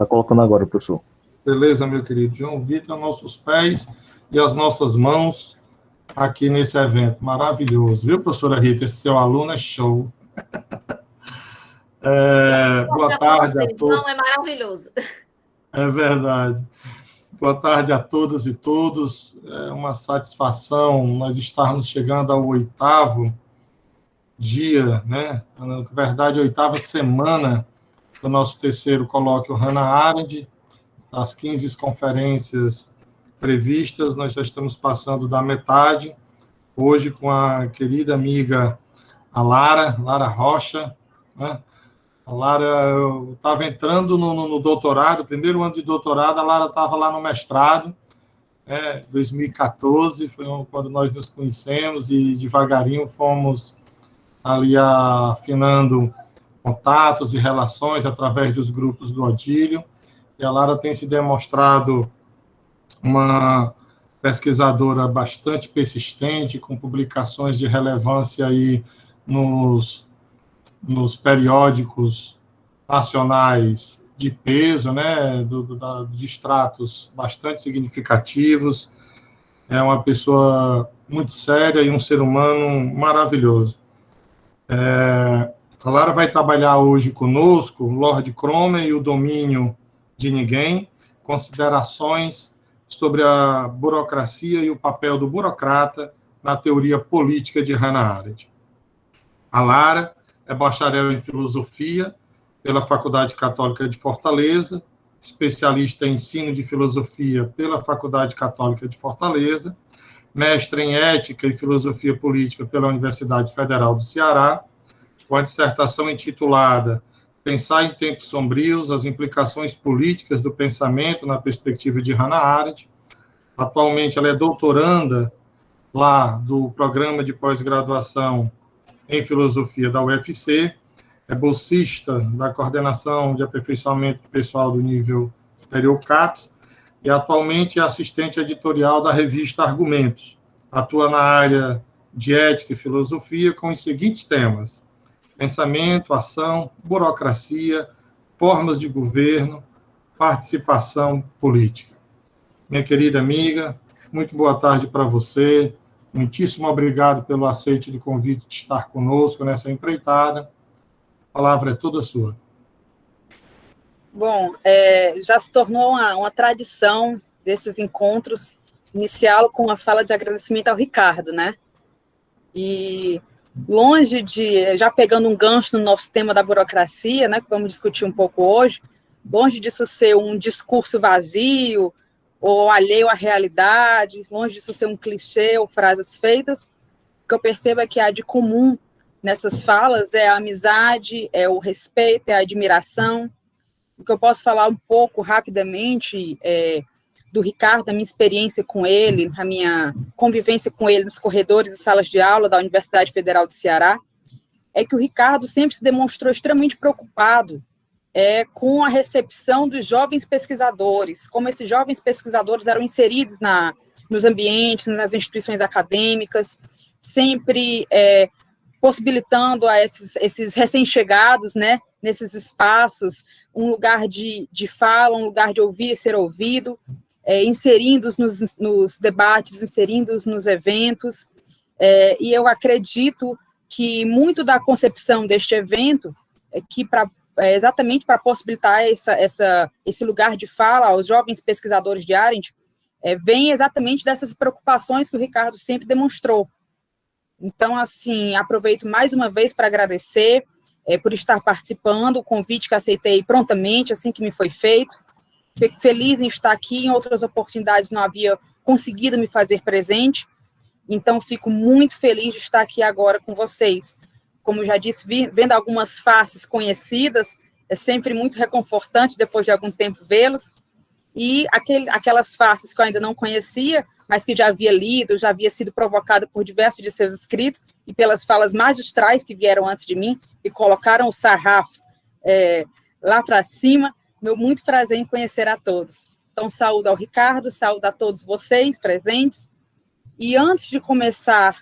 Está colocando agora, professor. Beleza, meu querido. João Vitor, nossos pés e as nossas mãos aqui nesse evento. Maravilhoso. Viu, professora Rita? Esse seu aluno é show. Boa tarde a todos. Não, é maravilhoso. É verdade. Boa tarde a todas e todos. É uma satisfação nós estarmos chegando ao 8º dia, né? Na verdade, a 8ª semana do nosso terceiro colóquio Hannah Arendt. Das 15 conferências previstas, nós já estamos passando da metade. Hoje com a querida amiga a Lara Rocha, né? A Lara, eu estava entrando no doutorado, primeiro ano de doutorado, a Lara estava lá no mestrado, 2014, foi quando nós nos conhecemos e devagarinho fomos ali afinando contatos e relações através dos grupos do Odílio, e a Lara tem se demonstrado uma pesquisadora bastante persistente, com publicações de relevância aí nos periódicos nacionais de peso, né, de estratos bastante significativos. É uma pessoa muito séria e um ser humano maravilhoso. A Lara vai trabalhar hoje conosco Lord Cromer e o domínio de ninguém, considerações sobre a burocracia e o papel do burocrata na teoria política de Hannah Arendt. A Lara é bacharel em filosofia pela Faculdade Católica de Fortaleza, especialista em ensino de filosofia pela Faculdade Católica de Fortaleza, mestre em ética e filosofia política pela Universidade Federal do Ceará, com a dissertação intitulada Pensar em Tempos Sombrios, as implicações políticas do pensamento na perspectiva de Hannah Arendt. Atualmente ela é doutoranda lá do programa de pós-graduação em filosofia da UFC, é bolsista da coordenação de aperfeiçoamento pessoal do nível superior CAPES e atualmente é assistente editorial da revista Argumentos. Atua na área de ética e filosofia com os seguintes temas: pensamento, ação, burocracia, formas de governo, participação política. Minha querida amiga, muito boa tarde para você. Muitíssimo obrigado pelo aceite do convite de estar conosco nessa empreitada. A palavra é toda sua. Bom, já se tornou uma tradição desses encontros, iniciá-lo com uma fala de agradecimento ao Ricardo, né? E longe de, já pegando um gancho no nosso tema da burocracia, né, que vamos discutir um pouco hoje, longe disso ser um discurso vazio, ou alheio à realidade, longe disso ser um clichê ou frases feitas, o que eu percebo é que há de comum nessas falas é a amizade, é o respeito, é a admiração. O que eu posso falar um pouco rapidamente do Ricardo, a minha experiência com ele, a minha convivência com ele nos corredores e salas de aula da Universidade Federal do Ceará, é que o Ricardo sempre se demonstrou extremamente preocupado com a recepção dos jovens pesquisadores, como esses jovens pesquisadores eram inseridos nos ambientes, nas instituições acadêmicas, sempre possibilitando a esses recém-chegados, né, nesses espaços, um lugar de fala, um lugar de ouvir e ser ouvido, inserindo-os nos debates, inserindo-os nos eventos, e eu acredito que muito da concepção deste evento é que exatamente para possibilitar esse lugar de fala aos jovens pesquisadores de Arendt, vem exatamente dessas preocupações que o Ricardo sempre demonstrou. Então, assim, aproveito mais uma vez para agradecer por estar participando, o convite que aceitei prontamente, assim que me foi feito. Fico feliz em estar aqui, em outras oportunidades não havia conseguido me fazer presente, então fico muito feliz de estar aqui agora com vocês. Como já disse, vendo algumas faces conhecidas, é sempre muito reconfortante depois de algum tempo vê-los, e aquelas faces que eu ainda não conhecia, mas que já havia lido, já havia sido provocado por diversos de seus escritos, e pelas falas magistrais que vieram antes de mim, e colocaram o sarrafo lá para cima. Meu muito prazer em conhecer a todos. Então, saúdo ao Ricardo, saúdo a todos vocês presentes, e antes de começar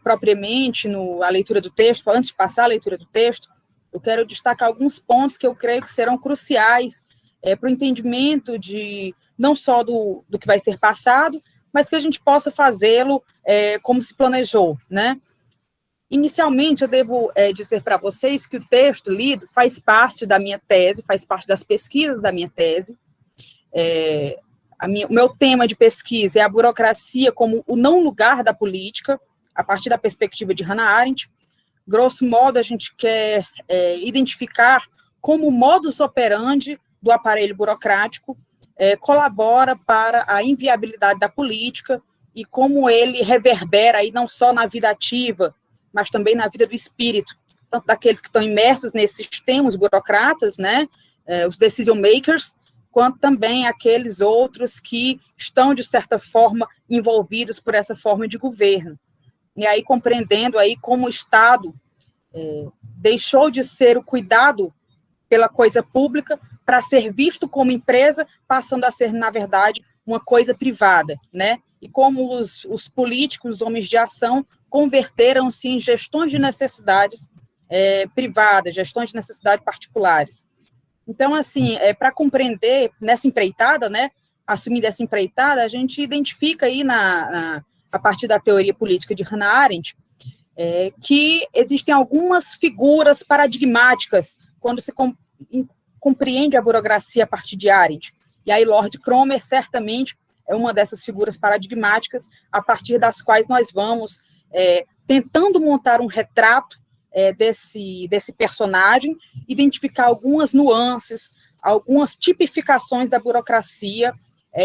propriamente a leitura do texto, antes de passar a leitura do texto, eu quero destacar alguns pontos que eu creio que serão cruciais para o entendimento de não só do que vai ser passado, mas que a gente possa fazê-lo como se planejou, né? Inicialmente, eu devo dizer para vocês que o texto lido faz parte da minha tese, faz parte das pesquisas da minha tese. O meu tema de pesquisa é a burocracia como o não lugar da política, a partir da perspectiva de Hannah Arendt. Grosso modo, a gente quer identificar como o modus operandi do aparelho burocrático colabora para a inviabilidade da política e como ele reverbera aí não só na vida ativa, mas também na vida do espírito, tanto daqueles que estão imersos nesses sistemas burocratas, né, os decision makers, quanto também aqueles outros que estão, de certa forma, envolvidos por essa forma de governo. E aí compreendendo aí como o Estado deixou de ser o cuidado pela coisa pública para ser visto como empresa, passando a ser, na verdade, uma coisa privada, né? E como os políticos, os homens de ação, converteram-se em gestões de necessidades privadas, gestões de necessidades particulares. Então, assim, para compreender nessa empreitada, né, assumindo essa empreitada, a gente identifica aí a partir da teoria política de Hannah Arendt, que existem algumas figuras paradigmáticas quando se compreende a burocracia a partir de Arendt. E aí Lord Cromer certamente é uma dessas figuras paradigmáticas a partir das quais nós vamos tentando montar um retrato desse personagem, identificar algumas nuances, algumas tipificações da burocracia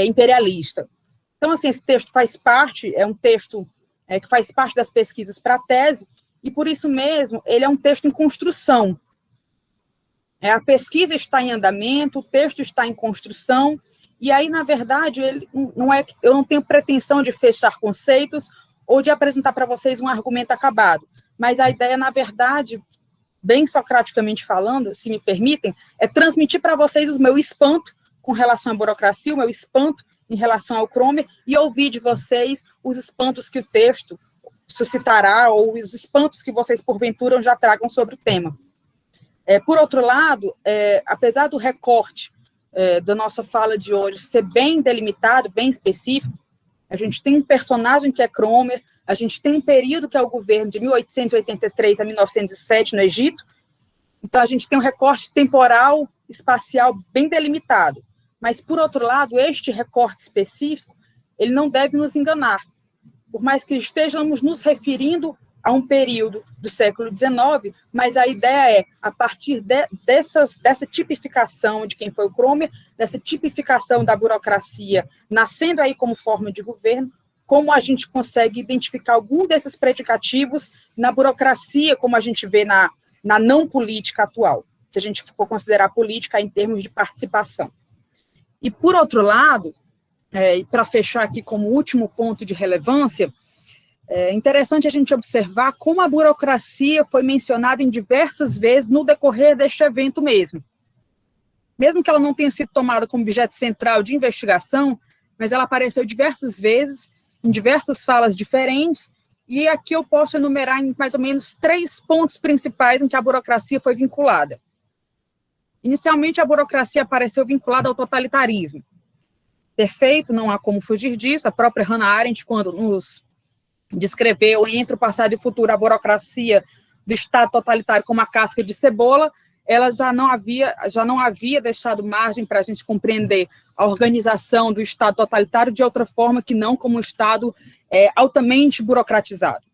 imperialista. Então, assim, esse texto faz parte, é um texto que faz parte das pesquisas para a tese, e por isso mesmo ele é um texto em construção. A pesquisa está em andamento, o texto está em construção, e aí, na verdade, eu não tenho pretensão de fechar conceitos ou de apresentar para vocês um argumento acabado, mas a ideia, na verdade, bem socraticamente falando, se me permitem, é transmitir para vocês o meu espanto com relação à burocracia, o meu espanto em relação ao Cromer, e ouvir de vocês os espantos que o texto suscitará, ou os espantos que vocês, porventura, já tragam sobre o tema. Por outro lado, apesar do recorte da nossa fala de hoje ser bem delimitado, bem específico, a gente tem um personagem que é Cromer, a gente tem um período que é o governo de 1883 a 1907 no Egito, então a gente tem um recorte temporal, espacial bem delimitado. Mas, por outro lado, este recorte específico, ele não deve nos enganar. Por mais que estejamos nos referindo a um período do século XIX, mas a ideia a partir dessa tipificação de quem foi o Cromer, dessa tipificação da burocracia, nascendo aí como forma de governo, como a gente consegue identificar algum desses predicativos na burocracia, como a gente vê na não política atual, se a gente for considerar política em termos de participação. E, por outro lado, para fechar aqui como último ponto de relevância, é interessante a gente observar como a burocracia foi mencionada em diversas vezes no decorrer deste evento mesmo. Mesmo que ela não tenha sido tomada como objeto central de investigação, mas ela apareceu diversas vezes, em diversas falas diferentes, e aqui eu posso enumerar em mais ou menos 3 pontos principais em que a burocracia foi vinculada. Inicialmente, a burocracia apareceu vinculada ao totalitarismo. Perfeito, não há como fugir disso. A própria Hannah Arendt, quando nos descreveu entre o passado e o futuro a burocracia do Estado totalitário como a casca de cebola, ela já não havia deixado margem para a gente compreender a organização do Estado totalitário de outra forma que não como um Estado altamente burocratizado.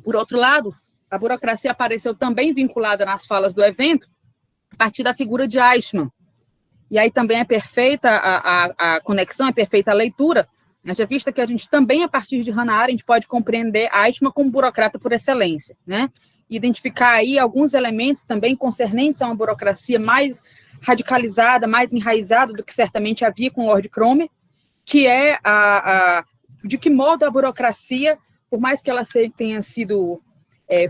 Por outro lado, a burocracia apareceu também vinculada nas falas do evento a partir da figura de Eichmann. E aí também é perfeita a conexão, é perfeita a leitura, haja vista que a gente também, a partir de Hannah Arendt, pode compreender Eichmann como burocrata por excelência, né? Identificar aí alguns elementos também concernentes a uma burocracia mais radicalizada, mais enraizada do que certamente havia com Lord Cromer, que é de que modo a burocracia, por mais que ela tenha sido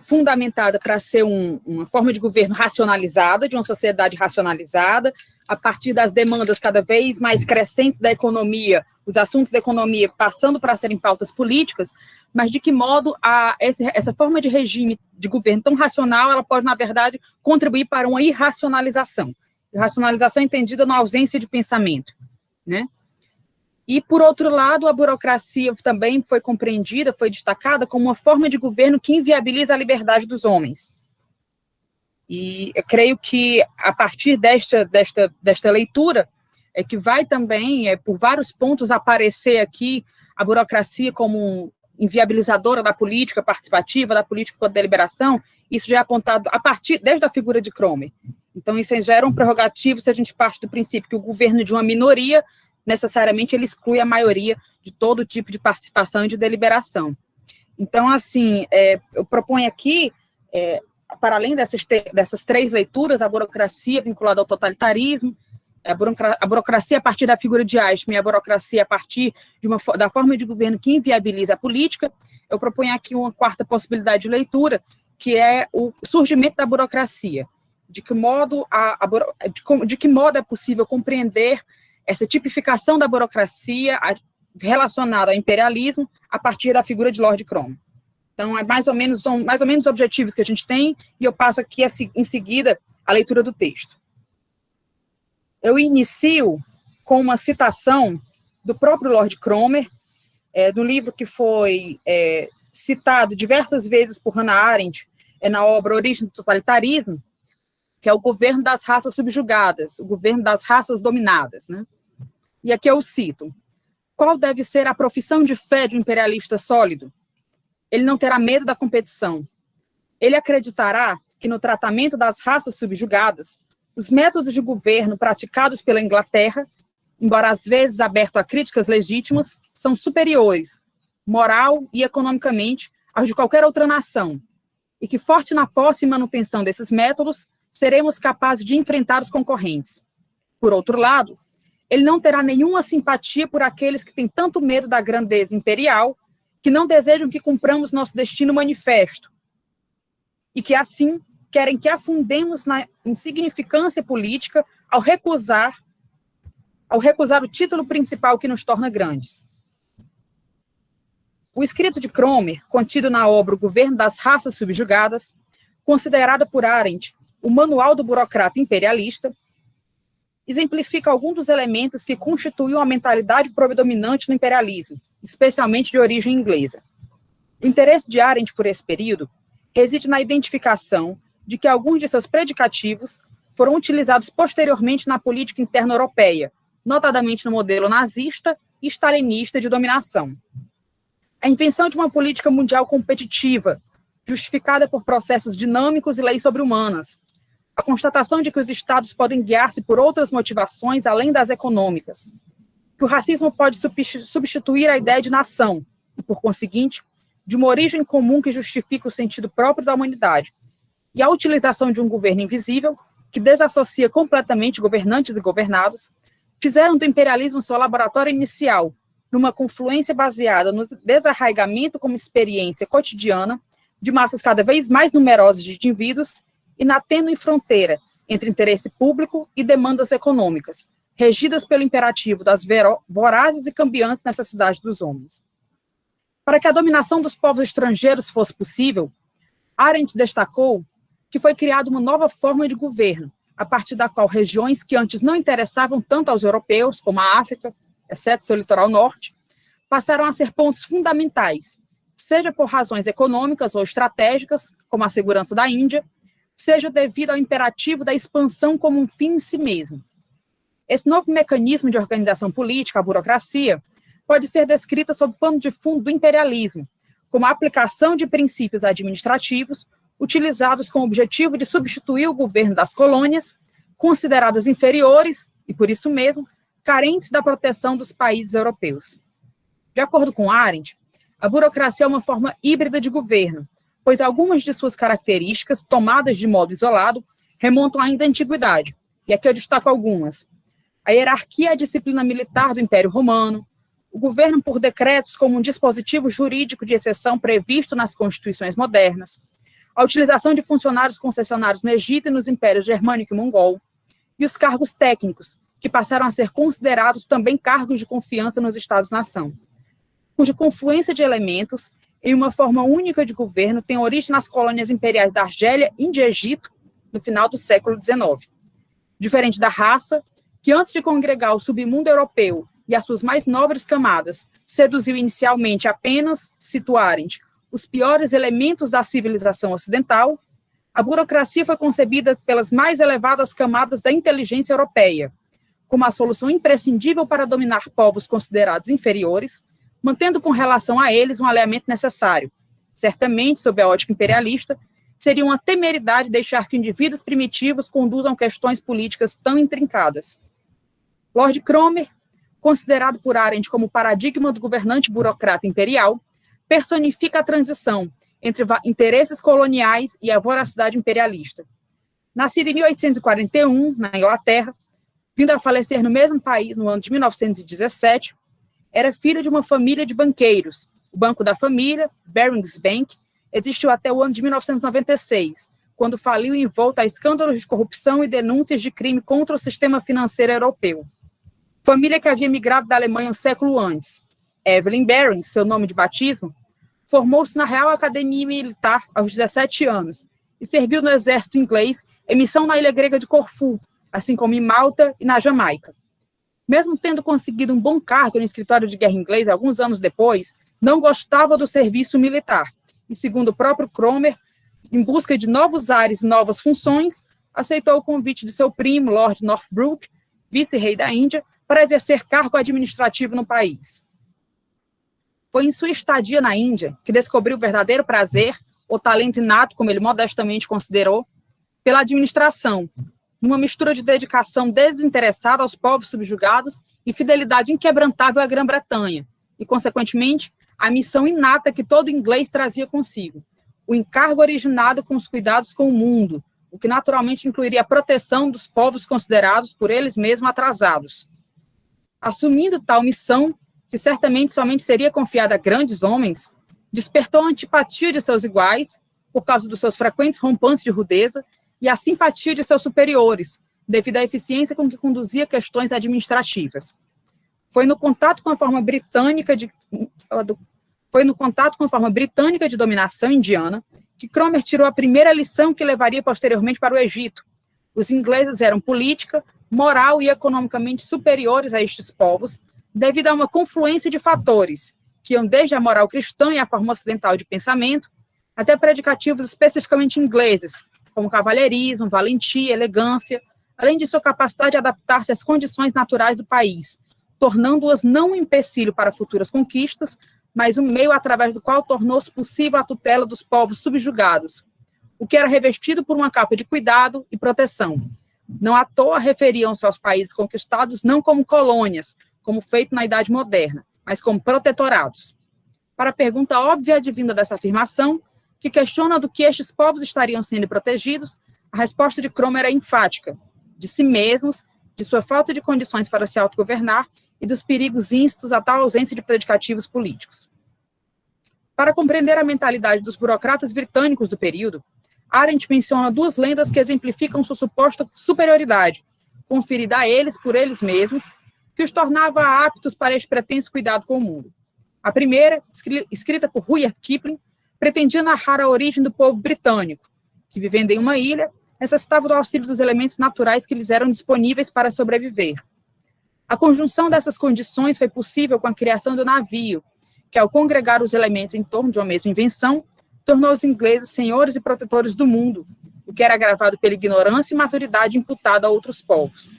fundamentada para ser uma forma de governo racionalizada, de uma sociedade racionalizada, a partir das demandas cada vez mais crescentes da economia, os assuntos da economia passando para serem pautas políticas, mas de que modo essa forma de regime de governo tão racional, ela pode, na verdade, contribuir para uma irracionalização. Irracionalização entendida na ausência de pensamento, né? E, por outro lado, a burocracia também foi compreendida, foi destacada como uma forma de governo que inviabiliza a liberdade dos homens. E eu creio que, a partir desta leitura, é que vai também, por vários pontos, aparecer aqui a burocracia como inviabilizadora da política participativa, da política com a deliberação. Isso já é apontado desde a figura de Cromer. Então, isso já era um prerrogativo se a gente parte do princípio que o governo de uma minoria, necessariamente, ele exclui a maioria de todo tipo de participação e de deliberação. Então, assim, eu proponho aqui, para além dessas três leituras, a burocracia vinculada ao totalitarismo, a burocracia a partir da figura de Eichmann e a burocracia a partir da forma de governo que inviabiliza a política, eu proponho aqui uma quarta possibilidade de leitura, que é o surgimento da burocracia. De que modo é possível compreender essa tipificação da burocracia relacionada ao imperialismo a partir da figura de Lord Cromer. Então, são mais ou menos os objetivos que a gente tem, e eu passo aqui, em seguida, a leitura do texto. Eu inicio com uma citação do próprio Lord Cromer, do livro que foi citado diversas vezes por Hannah Arendt, na obra Origem do Totalitarismo, que é o governo das raças subjugadas, o governo das raças dominadas, né? E aqui eu cito: qual deve ser a profissão de fé de um imperialista sólido? Ele não terá medo da competição. Ele acreditará que no tratamento das raças subjugadas, os métodos de governo praticados pela Inglaterra, embora às vezes abertos a críticas legítimas, são superiores, moral e economicamente, aos de qualquer outra nação, e que, forte na posse e manutenção desses métodos, seremos capazes de enfrentar os concorrentes. Por outro lado, ele não terá nenhuma simpatia por aqueles que têm tanto medo da grandeza imperial, que não desejam que cumpramos nosso destino manifesto, e que, assim, querem que afundemos na insignificância política ao recusar o título principal que nos torna grandes. O escrito de Cromer, contido na obra O Governo das Raças Subjugadas, considerada por Arendt o manual do burocrata imperialista, exemplifica alguns dos elementos que constituíam a mentalidade predominante no imperialismo, especialmente de origem inglesa. O interesse de Arendt por esse período reside na identificação de que alguns de seus predicativos foram utilizados posteriormente na política interna europeia, notadamente no modelo nazista e stalinista de dominação. A invenção de uma política mundial competitiva, justificada por processos dinâmicos e leis sobre-humanas, a constatação de que os estados podem guiar-se por outras motivações além das econômicas, que o racismo pode substituir a ideia de nação, e, por conseguinte, de uma origem comum que justifica o sentido próprio da humanidade, e a utilização de um governo invisível, que desassocia completamente governantes e governados, fizeram do imperialismo seu laboratório inicial, numa confluência baseada no desarraigamento como experiência cotidiana de massas cada vez mais numerosas de indivíduos e na tênue fronteira entre interesse público e demandas econômicas, regidas pelo imperativo das vorazes e cambiantes necessidades dos homens. Para que a dominação dos povos estrangeiros fosse possível, Arendt destacou que foi criada uma nova forma de governo, a partir da qual regiões que antes não interessavam tanto aos europeus, como a África, exceto seu litoral norte, passaram a ser pontos fundamentais, seja por razões econômicas ou estratégicas, como a segurança da Índia, seja devido ao imperativo da expansão como um fim em si mesmo. Esse novo mecanismo de organização política, a burocracia, pode ser descrita sob o pano de fundo do imperialismo, como a aplicação de princípios administrativos utilizados com o objetivo de substituir o governo das colônias, consideradas inferiores e, por isso mesmo, carentes da proteção dos países europeus. De acordo com Arendt, a burocracia é uma forma híbrida de governo, pois algumas de suas características, tomadas de modo isolado, remontam ainda à antiguidade, e aqui eu destaco algumas. A hierarquia e a disciplina militar do Império Romano, o governo por decretos como um dispositivo jurídico de exceção previsto nas constituições modernas, a utilização de funcionários concessionários no Egito e nos impérios germânico e mongol, e os cargos técnicos, que passaram a ser considerados também cargos de confiança nos Estados-nação, cuja confluência de elementos em uma forma única de governo tem origem nas colônias imperiais da Argélia, Índia e Egito, no final do século XIX. Diferente da raça, que antes de congregar o submundo europeu e as suas mais nobres camadas, seduziu inicialmente apenas situarem os piores elementos da civilização ocidental, a burocracia foi concebida pelas mais elevadas camadas da inteligência europeia, como a solução imprescindível para dominar povos considerados inferiores, mantendo com relação a eles um alinhamento necessário. Certamente, sob a ótica imperialista, seria uma temeridade deixar que indivíduos primitivos conduzam questões políticas tão intrincadas. Lord Cromer, considerado por Arendt como o paradigma do governante burocrata imperial, personifica a transição entre interesses coloniais e a voracidade imperialista. Nascido em 1841, na Inglaterra, vindo a falecer no mesmo país no ano de 1917, era filho de uma família de banqueiros. O Banco da Família, Barings Bank, existiu até o ano de 1996, quando faliu envolto a escândalos de corrupção e denúncias de crime contra o sistema financeiro europeu. Família que havia migrado da Alemanha um século antes. Evelyn Baring, seu nome de batismo, formou-se na Real Academia Militar aos 17 anos e serviu no exército inglês em missão na ilha grega de Corfu, assim como em Malta e na Jamaica. Mesmo tendo conseguido um bom cargo no escritório de guerra inglês alguns anos depois, não gostava do serviço militar e, segundo o próprio Cromer, em busca de novos ares e novas funções, aceitou o convite de seu primo, Lord Northbrook, vice-rei da Índia, para exercer cargo administrativo no país. Foi em sua estadia na Índia que descobriu o verdadeiro prazer, ou talento inato, como ele modestamente considerou, pela administração, numa mistura de dedicação desinteressada aos povos subjugados e fidelidade inquebrantável à Grã-Bretanha, e, consequentemente, a missão inata que todo inglês trazia consigo, o encargo originado com os cuidados com o mundo, o que naturalmente incluiria a proteção dos povos considerados por eles mesmos atrasados. Assumindo tal missão, que certamente somente seria confiada a grandes homens, despertou a antipatia de seus iguais, por causa dos seus frequentes rompantes de rudeza, e a simpatia de seus superiores, devido à eficiência com que conduzia questões administrativas. Foi no contato com a forma britânica de dominação indiana que Cromer tirou a primeira lição que levaria posteriormente para o Egito. Os ingleses eram política, moral e economicamente superiores a estes povos, devido a uma confluência de fatores, que iam desde a moral cristã e a forma ocidental de pensamento, até predicativos especificamente ingleses, como cavalheirismo, valentia, elegância, além de sua capacidade de adaptar-se às condições naturais do país, tornando-as não um empecilho para futuras conquistas, mas um meio através do qual tornou-se possível a tutela dos povos subjugados, o que era revestido por uma capa de cuidado e proteção. Não à toa referiam-se aos países conquistados não como colônias, como feito na Idade Moderna, mas como protetorados. Para a pergunta óbvia advinda dessa afirmação, que questiona do que estes povos estariam sendo protegidos, a resposta de Cromer é enfática: de si mesmos, de sua falta de condições para se autogovernar e dos perigos íncitos a tal ausência de predicativos políticos. Para compreender a mentalidade dos burocratas britânicos do período, Arendt menciona duas lendas que exemplificam sua suposta superioridade, conferida a eles por eles mesmos, que os tornava aptos para este pretenso cuidado com o mundo. A primeira, escrita por Rudyard Kipling, pretendia narrar a origem do povo britânico, que, vivendo em uma ilha, necessitava do auxílio dos elementos naturais que lhes eram disponíveis para sobreviver. A conjunção dessas condições foi possível com a criação do navio, que, ao congregar os elementos em torno de uma mesma invenção, tornou os ingleses senhores e protetores do mundo, o que era agravado pela ignorância e maturidade imputada a outros povos.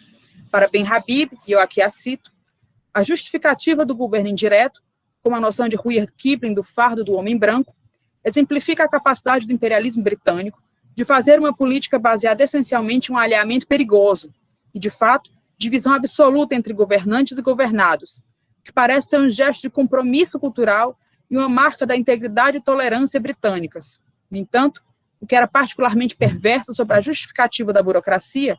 Para Ben Habib, e eu aqui a cito, a justificativa do governo indireto, como a noção de Rudyard Kipling do fardo do homem branco, exemplifica a capacidade do imperialismo britânico de fazer uma política baseada essencialmente em um alinhamento perigoso e, de fato, divisão absoluta entre governantes e governados, que parece ser um gesto de compromisso cultural e uma marca da integridade e tolerância britânicas. No entanto, o que era particularmente perverso sobre a justificativa da burocracia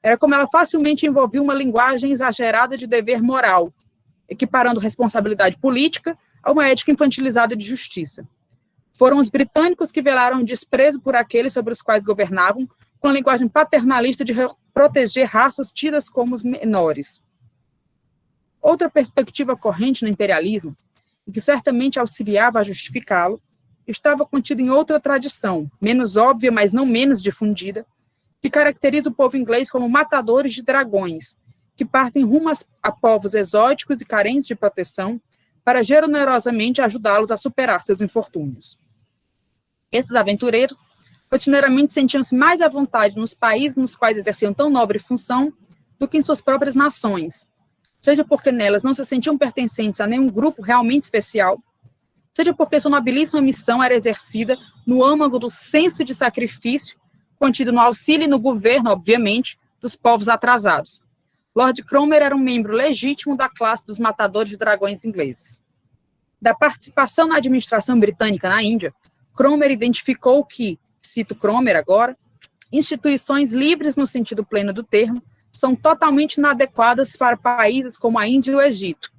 era como ela facilmente envolvia uma linguagem exagerada de dever moral, equiparando responsabilidade política a uma ética infantilizada de justiça. Foram os britânicos que velaram o desprezo por aqueles sobre os quais governavam, com a linguagem paternalista de proteger raças tidas como os menores. Outra perspectiva corrente no imperialismo e que certamente auxiliava a justificá-lo, estava contido em outra tradição, menos óbvia, mas não menos difundida, que caracteriza o povo inglês como matadores de dragões, que partem rumo a povos exóticos e carentes de proteção para generosamente ajudá-los a superar seus infortúnios. Esses aventureiros rotineiramente sentiam-se mais à vontade nos países nos quais exerciam tão nobre função do que em suas próprias nações, seja porque nelas não se sentiam pertencentes a nenhum grupo realmente especial, seja porque sua nobilíssima missão era exercida no âmago do senso de sacrifício contido no auxílio e no governo, obviamente, dos povos atrasados. Lord Cromer era um membro legítimo da classe dos matadores de dragões ingleses. Da participação na administração britânica na Índia, Cromer identificou que, cito Cromer agora, instituições livres no sentido pleno do termo são totalmente inadequadas para países como a Índia e o Egito,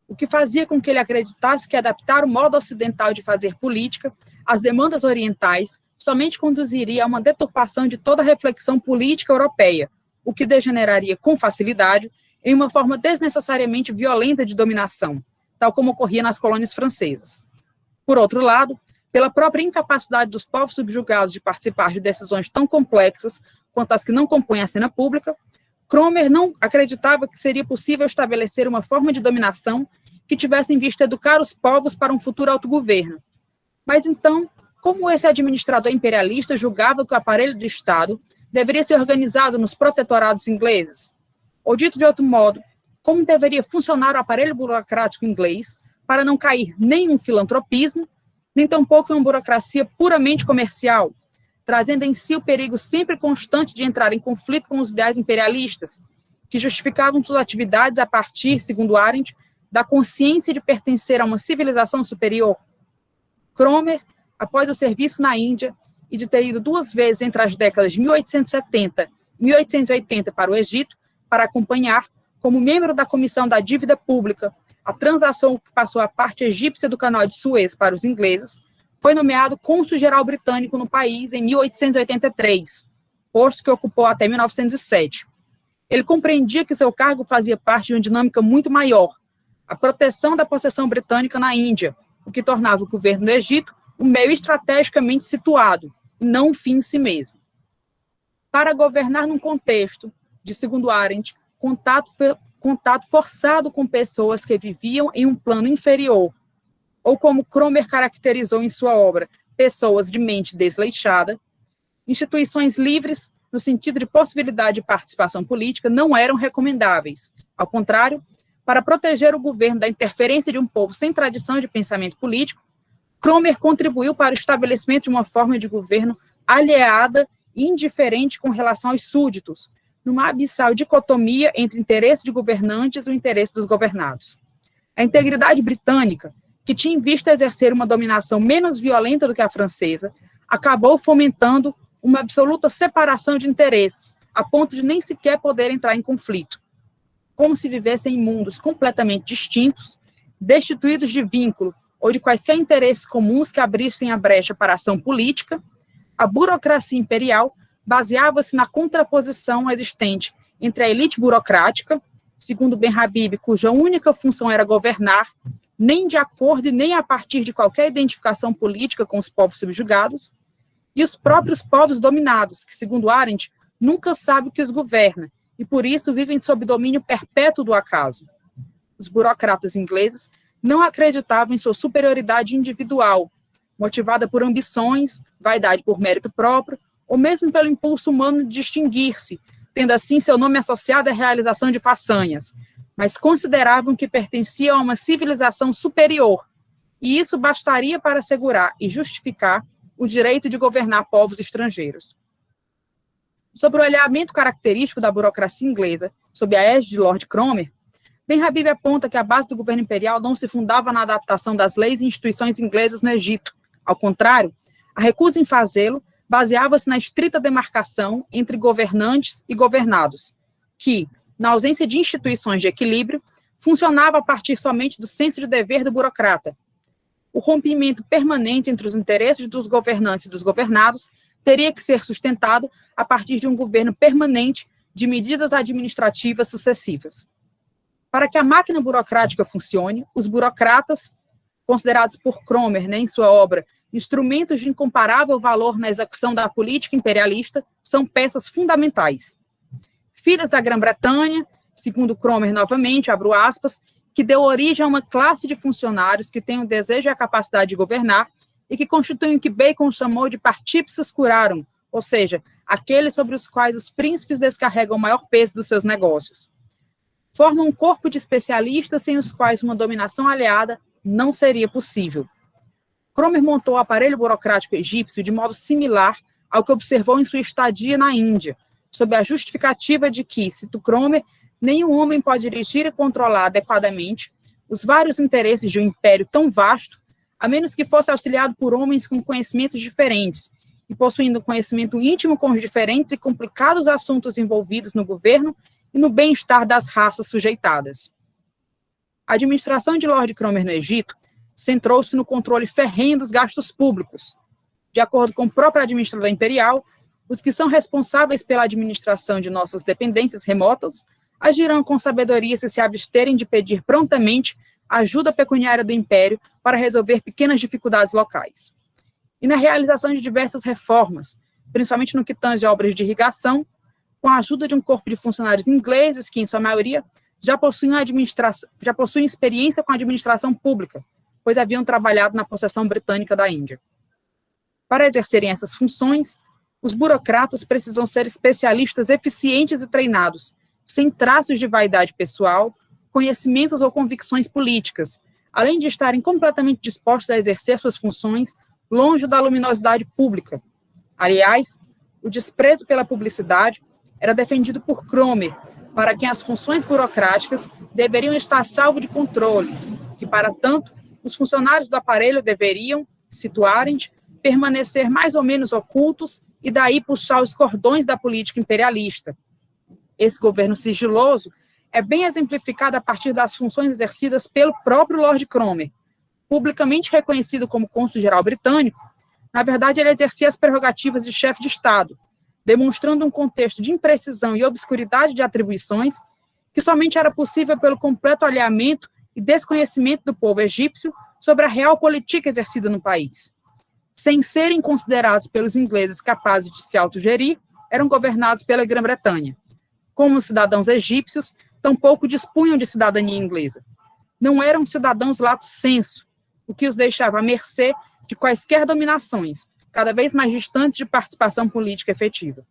o que fazia com que ele acreditasse que adaptar o modo ocidental de fazer política às demandas orientais somente conduziria a uma deturpação de toda a reflexão política europeia, o que degeneraria com facilidade em uma forma desnecessariamente violenta de dominação, tal como ocorria nas colônias francesas. Por outro lado, pela própria incapacidade dos povos subjugados de participar de decisões tão complexas quanto as que não compõem a cena pública, Cromer não acreditava que seria possível estabelecer uma forma de dominação que tivesse em vista educar os povos para um futuro autogoverno. Mas então, como esse administrador imperialista julgava que o aparelho do Estado deveria ser organizado nos protetorados ingleses? Ou dito de outro modo, como deveria funcionar o aparelho burocrático inglês para não cair nem em um filantropismo, nem tampouco em uma burocracia puramente comercial, trazendo em si o perigo sempre constante de entrar em conflito com os ideais imperialistas, que justificavam suas atividades a partir, segundo Arendt, da consciência de pertencer a uma civilização superior? Cromer, após o serviço na Índia e de ter ido 2 vezes entre as décadas de 1870 e 1880 para o Egito, para acompanhar, como membro da Comissão da Dívida Pública, a transação que passou a parte egípcia do Canal de Suez para os ingleses, foi nomeado cônsul-geral britânico no país em 1883, posto que ocupou até 1907. Ele compreendia que seu cargo fazia parte de uma dinâmica muito maior, a proteção da possessão britânica na Índia, o que tornava o governo do Egito um meio estrategicamente situado, e não um fim em si mesmo. Para governar num contexto de, segundo Arendt, contato forçado com pessoas que viviam em um plano inferior, ou como Cromer caracterizou em sua obra, pessoas de mente desleixada, instituições livres, no sentido de possibilidade de participação política, não eram recomendáveis. Ao contrário, para proteger o governo da interferência de um povo sem tradição de pensamento político, Cromer contribuiu para o estabelecimento de uma forma de governo alienada e indiferente com relação aos súditos, numa abissal dicotomia entre o interesse de governantes e o interesse dos governados. A integridade britânica, que tinha em vista exercer uma dominação menos violenta do que a francesa, acabou fomentando uma absoluta separação de interesses, a ponto de nem sequer poder entrar em conflito. Como se vivessem em mundos completamente distintos, destituídos de vínculo ou de quaisquer interesses comuns que abrissem a brecha para a ação política, a burocracia imperial baseava-se na contraposição existente entre a elite burocrática, segundo Ben Habib, cuja única função era governar, nem de acordo e nem a partir de qualquer identificação política com os povos subjugados, e os próprios povos dominados, que, segundo Arendt, nunca sabem o que os governa, e por isso vivem sob domínio perpétuo do acaso. Os burocratas ingleses não acreditavam em sua superioridade individual, motivada por ambições, vaidade por mérito próprio, ou mesmo pelo impulso humano de distinguir-se, tendo assim seu nome associado à realização de façanhas, mas consideravam que pertenciam a uma civilização superior, e isso bastaria para assegurar e justificar o direito de governar povos estrangeiros. Sobre o alinhamento característico da burocracia inglesa, sob a égide de Lord Cromer, Ben Habib aponta que a base do governo imperial não se fundava na adaptação das leis e instituições inglesas no Egito. Ao contrário, a recusa em fazê-lo baseava-se na estrita demarcação entre governantes e governados, que, na ausência de instituições de equilíbrio, funcionava a partir somente do senso de dever do burocrata. O rompimento permanente entre os interesses dos governantes e dos governados teria que ser sustentado a partir de um governo permanente de medidas administrativas sucessivas. Para que a máquina burocrática funcione, os burocratas, considerados por Cromer, né, em sua obra, instrumentos de incomparável valor na execução da política imperialista, são peças fundamentais. Filhas da Grã-Bretanha, segundo Cromer novamente, abro aspas, que deu origem a uma classe de funcionários que têm o desejo e a capacidade de governar e que constituem o que Bacon chamou de partípices curarum, ou seja, aqueles sobre os quais os príncipes descarregam o maior peso dos seus negócios. Formam um corpo de especialistas sem os quais uma dominação aliada não seria possível. Cromer montou o aparelho burocrático egípcio de modo similar ao que observou em sua estadia na Índia, sob a justificativa de que, cito Cromer, nenhum homem pode dirigir e controlar adequadamente os vários interesses de um império tão vasto, a menos que fosse auxiliado por homens com conhecimentos diferentes e possuindo conhecimento íntimo com os diferentes e complicados assuntos envolvidos no governo e no bem-estar das raças sujeitadas. A administração de Lord Cromer no Egito centrou-se no controle ferrenho dos gastos públicos. De acordo com o próprio administrador imperial, os que são responsáveis pela administração de nossas dependências remotas agirão com sabedoria se absterem de pedir prontamente a ajuda pecuniária do império para resolver pequenas dificuldades locais. E na realização de diversas reformas, principalmente no que tange a obras de irrigação, com a ajuda de um corpo de funcionários ingleses que, em sua maioria, já possuem experiência com a administração pública, pois haviam trabalhado na possessão britânica da Índia. Para exercerem essas funções, os burocratas precisam ser especialistas eficientes e treinados, sem traços de vaidade pessoal, conhecimentos ou convicções políticas, além de estarem completamente dispostos a exercer suas funções longe da luminosidade pública. Aliás, o desprezo pela publicidade era defendido por Cromer, para quem as funções burocráticas deveriam estar a salvo de controles, que, para tanto, os funcionários do aparelho deveriam, situarem-se, permanecer mais ou menos ocultos e daí puxar os cordões da política imperialista. Esse governo sigiloso é bem exemplificado a partir das funções exercidas pelo próprio Lord Cromer. Publicamente reconhecido como cônsul-geral britânico, na verdade ele exercia as prerrogativas de chefe de Estado, demonstrando um contexto de imprecisão e obscuridade de atribuições que somente era possível pelo completo alheamento e desconhecimento do povo egípcio sobre a real política exercida no país. Sem serem considerados pelos ingleses capazes de se autogerir, eram governados pela Grã-Bretanha. Como cidadãos egípcios, tampouco dispunham de cidadania inglesa. Não eram cidadãos lato sensu, o que os deixava à mercê de quaisquer dominações, cada vez mais distantes de participação política efetiva.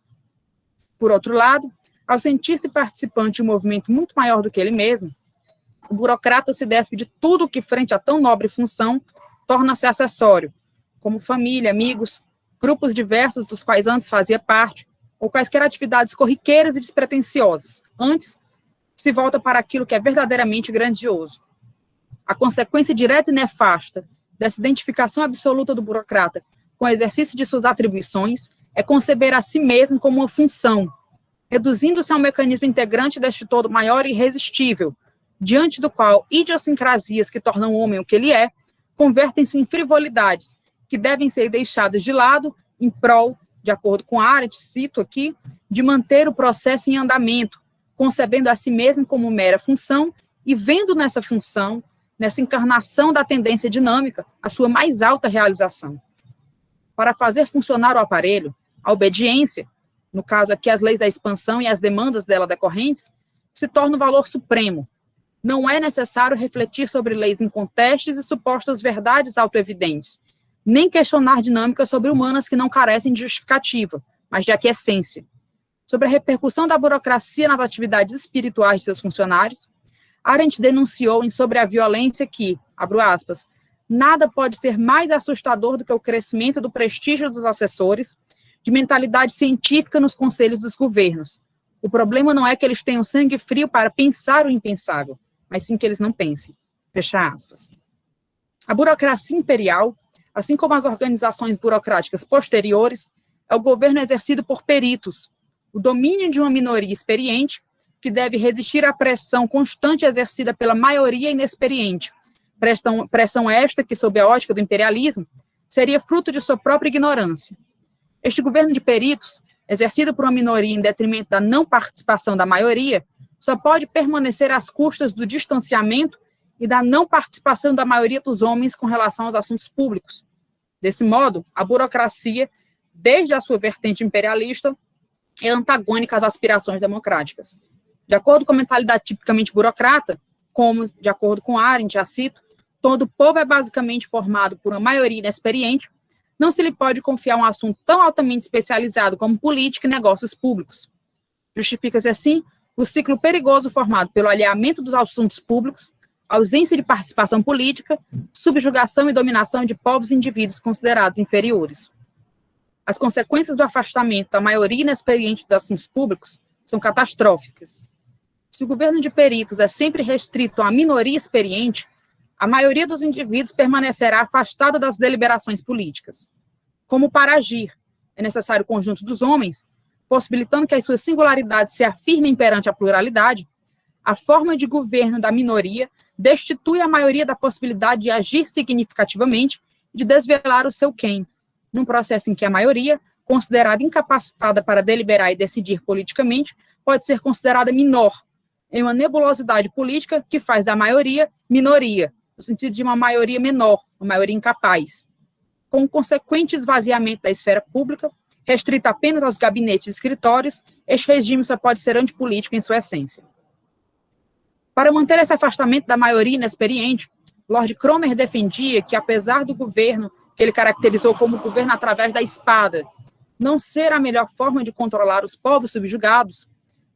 Por outro lado, ao sentir-se participante de um movimento muito maior do que ele mesmo, o burocrata se despe de tudo que, frente a tão nobre função, torna-se acessório, como família, amigos, grupos diversos dos quais antes fazia parte, ou quaisquer atividades corriqueiras e despretensiosas. Antes, se volta para aquilo que é verdadeiramente grandioso. A consequência direta e nefasta dessa identificação absoluta do burocrata com o exercício de suas atribuições é conceber a si mesmo como uma função, reduzindo-se a um mecanismo integrante deste todo maior e irresistível, diante do qual idiosincrasias que tornam o homem o que ele é, convertem-se em frivolidades, que devem ser deixadas de lado em prol, de acordo com Arendt, cito aqui, de manter o processo em andamento, concebendo a si mesmo como mera função e vendo nessa função, nessa encarnação da tendência dinâmica, a sua mais alta realização. Para fazer funcionar o aparelho, a obediência, no caso aqui as leis da expansão e as demandas dela decorrentes, se torna o valor supremo. Não é necessário refletir sobre leis incontestes e supostas verdades autoevidentes, nem questionar dinâmicas sobre-humanas que não carecem de justificativa, mas de aquiescência. Sobre a repercussão da burocracia nas atividades espirituais de seus funcionários, Arendt denunciou em Sobre a Violência que, abro aspas, nada pode ser mais assustador do que o crescimento do prestígio dos assessores, de mentalidade científica nos conselhos dos governos. O problema não é que eles tenham sangue frio para pensar o impensável, mas sim que eles não pensem. Fecha aspas. A burocracia imperial, assim como as organizações burocráticas posteriores, é o governo exercido por peritos, o domínio de uma minoria experiente que deve resistir à pressão constante exercida pela maioria inexperiente, pressão esta que, sob a ótica do imperialismo, seria fruto de sua própria ignorância. Este governo de peritos, exercido por uma minoria em detrimento da não participação da maioria, só pode permanecer às custas do distanciamento e da não participação da maioria dos homens com relação aos assuntos públicos. Desse modo, a burocracia, desde a sua vertente imperialista, é antagônica às aspirações democráticas. De acordo com a mentalidade tipicamente burocrata, como, de acordo com Arendt, já cito, todo povo é basicamente formado por uma maioria inexperiente, não se lhe pode confiar um assunto tão altamente especializado como política e negócios públicos. Justifica-se, assim, o ciclo perigoso formado pelo alheamento dos assuntos públicos, ausência de participação política, subjugação e dominação de povos e indivíduos considerados inferiores. As consequências do afastamento da maioria inexperiente dos assuntos públicos são catastróficas. Se o governo de peritos é sempre restrito à minoria experiente, a maioria dos indivíduos permanecerá afastada das deliberações políticas. Como para agir é necessário o conjunto dos homens, possibilitando que as suas singularidades se afirmem perante a pluralidade, a forma de governo da minoria destitui a maioria da possibilidade de agir significativamente e de desvelar o seu quem, num processo em que a maioria, considerada incapacitada para deliberar e decidir politicamente, pode ser considerada menor, em uma nebulosidade política que faz da maioria minoria, no sentido de uma maioria menor, uma maioria incapaz. Com o consequente esvaziamento da esfera pública, restrita apenas aos gabinetes e escritórios, este regime só pode ser antipolítico em sua essência. Para manter esse afastamento da maioria inexperiente, Lord Cromer defendia que, apesar do governo, que ele caracterizou como governo através da espada, não ser a melhor forma de controlar os povos subjugados,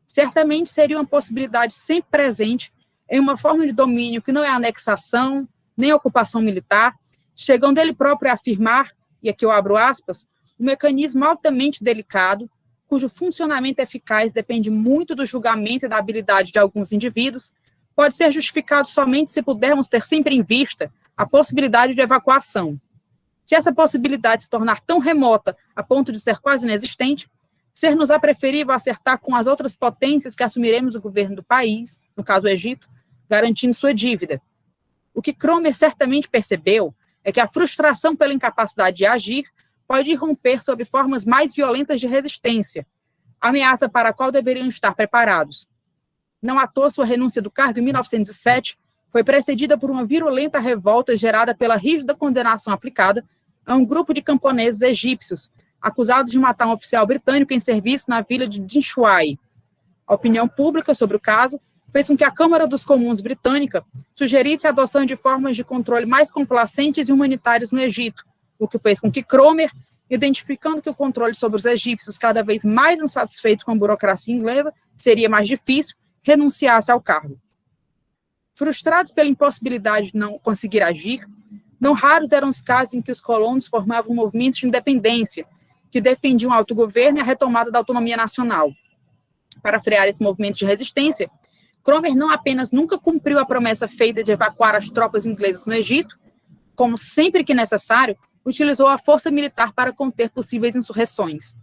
certamente seria uma possibilidade sempre presente em uma forma de domínio que não é anexação, nem ocupação militar, chegando ele próprio a afirmar, e aqui eu abro aspas, um mecanismo altamente delicado, cujo funcionamento eficaz depende muito do julgamento e da habilidade de alguns indivíduos, pode ser justificado somente se pudermos ter sempre em vista a possibilidade de evacuação. Se essa possibilidade se tornar tão remota a ponto de ser quase inexistente, ser-nos-á preferível acertar com as outras potências que assumiremos o governo do país, no caso o Egito, garantindo sua dívida. O que Cromer certamente percebeu é que a frustração pela incapacidade de agir pode irromper sob formas mais violentas de resistência, ameaça para a qual deveriam estar preparados. Não à toa sua renúncia do cargo em 1907 foi precedida por uma virulenta revolta gerada pela rígida condenação aplicada a um grupo de camponeses egípcios, acusados de matar um oficial britânico em serviço na vila de Dinshuai. A opinião pública sobre o caso fez com que a Câmara dos Comuns britânica sugerisse a adoção de formas de controle mais complacentes e humanitárias no Egito, o que fez com que Cromer, identificando que o controle sobre os egípcios cada vez mais insatisfeitos com a burocracia inglesa seria mais difícil, renunciasse ao cargo. Frustrados pela impossibilidade de não conseguir agir, não raros eram os casos em que os colonos formavam movimentos de independência, que defendiam o autogoverno e a retomada da autonomia nacional. Para frear esse movimento de resistência, Cromer não apenas nunca cumpriu a promessa feita de evacuar as tropas inglesas no Egito, como sempre que necessário, utilizou a força militar para conter possíveis insurreições.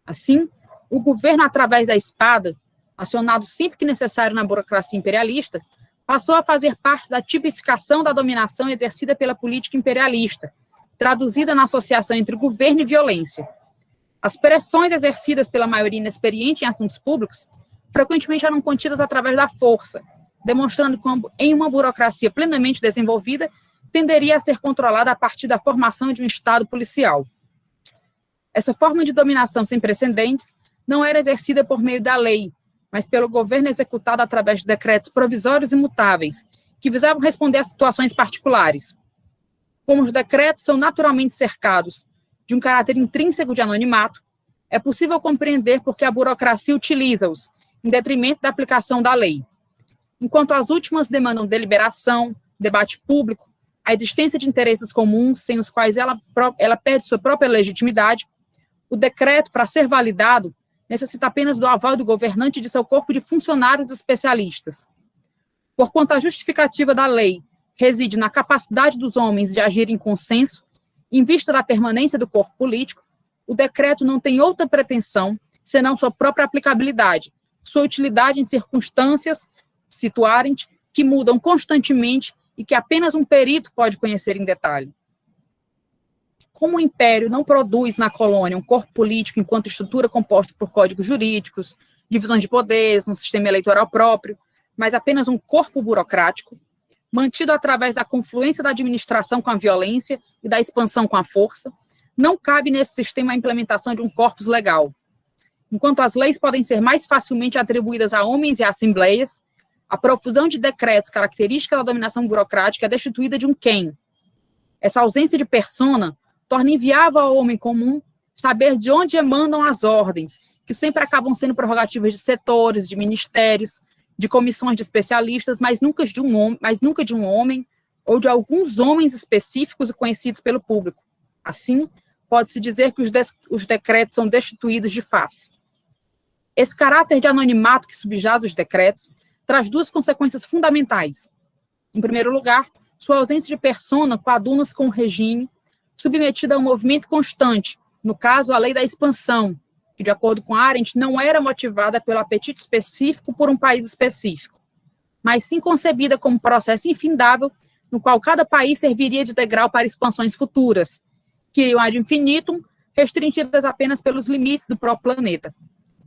Assim, o governo, através da espada, acionado sempre que necessário na burocracia imperialista, passou a fazer parte da tipificação da dominação exercida pela política imperialista, traduzida na associação entre governo e violência. As pressões exercidas pela maioria inexperiente em assuntos públicos frequentemente eram contidas através da força, demonstrando como, em uma burocracia plenamente desenvolvida, tenderia a ser controlada a partir da formação de um Estado policial. Essa forma de dominação sem precedentes não era exercida por meio da lei, mas pelo governo executado através de decretos provisórios e mutáveis, que visavam responder a situações particulares. Como os decretos são naturalmente cercados de um caráter intrínseco de anonimato, é possível compreender por que a burocracia utiliza-os, em detrimento da aplicação da lei. Enquanto as últimas demandam deliberação, debate público, a existência de interesses comuns, sem os quais ela perde sua própria legitimidade, o decreto, para ser validado, necessita apenas do aval do governante e de seu corpo de funcionários especialistas. Porquanto a justificativa da lei reside na capacidade dos homens de agir em consenso, em vista da permanência do corpo político, o decreto não tem outra pretensão senão sua própria aplicabilidade, sua utilidade em circunstâncias, situarem-te, que mudam constantemente e que apenas um perito pode conhecer em detalhe. como o Império não produz na colônia um corpo político enquanto estrutura composta por códigos jurídicos, divisões de poderes, um sistema eleitoral próprio, mas apenas um corpo burocrático, mantido através da confluência da administração com a violência e da expansão com a força, não cabe nesse sistema a implementação de um corpus legal. Enquanto as leis podem ser mais facilmente atribuídas a homens e a assembleias, a profusão de decretos característica da dominação burocrática é destituída de um quem. Essa ausência de persona torna inviável ao homem comum saber de onde emanam as ordens, que sempre acabam sendo prerrogativas de setores, de ministérios, de comissões de especialistas, mas nunca de um homem ou de alguns homens específicos e conhecidos pelo público. Assim, pode-se dizer que os decretos são destituídos de face. Esse caráter de anonimato que subjaz os decretos traz duas consequências fundamentais. Em primeiro lugar, sua ausência de persona coaduna-se com o regime, submetido a um movimento constante, no caso, a lei da expansão, que, de acordo com Arendt, não era motivada pelo apetite específico por um país específico, mas sim concebida como processo infindável, no qual cada país serviria de degrau para expansões futuras, que iriam ad infinitum, restringidas apenas pelos limites do próprio planeta.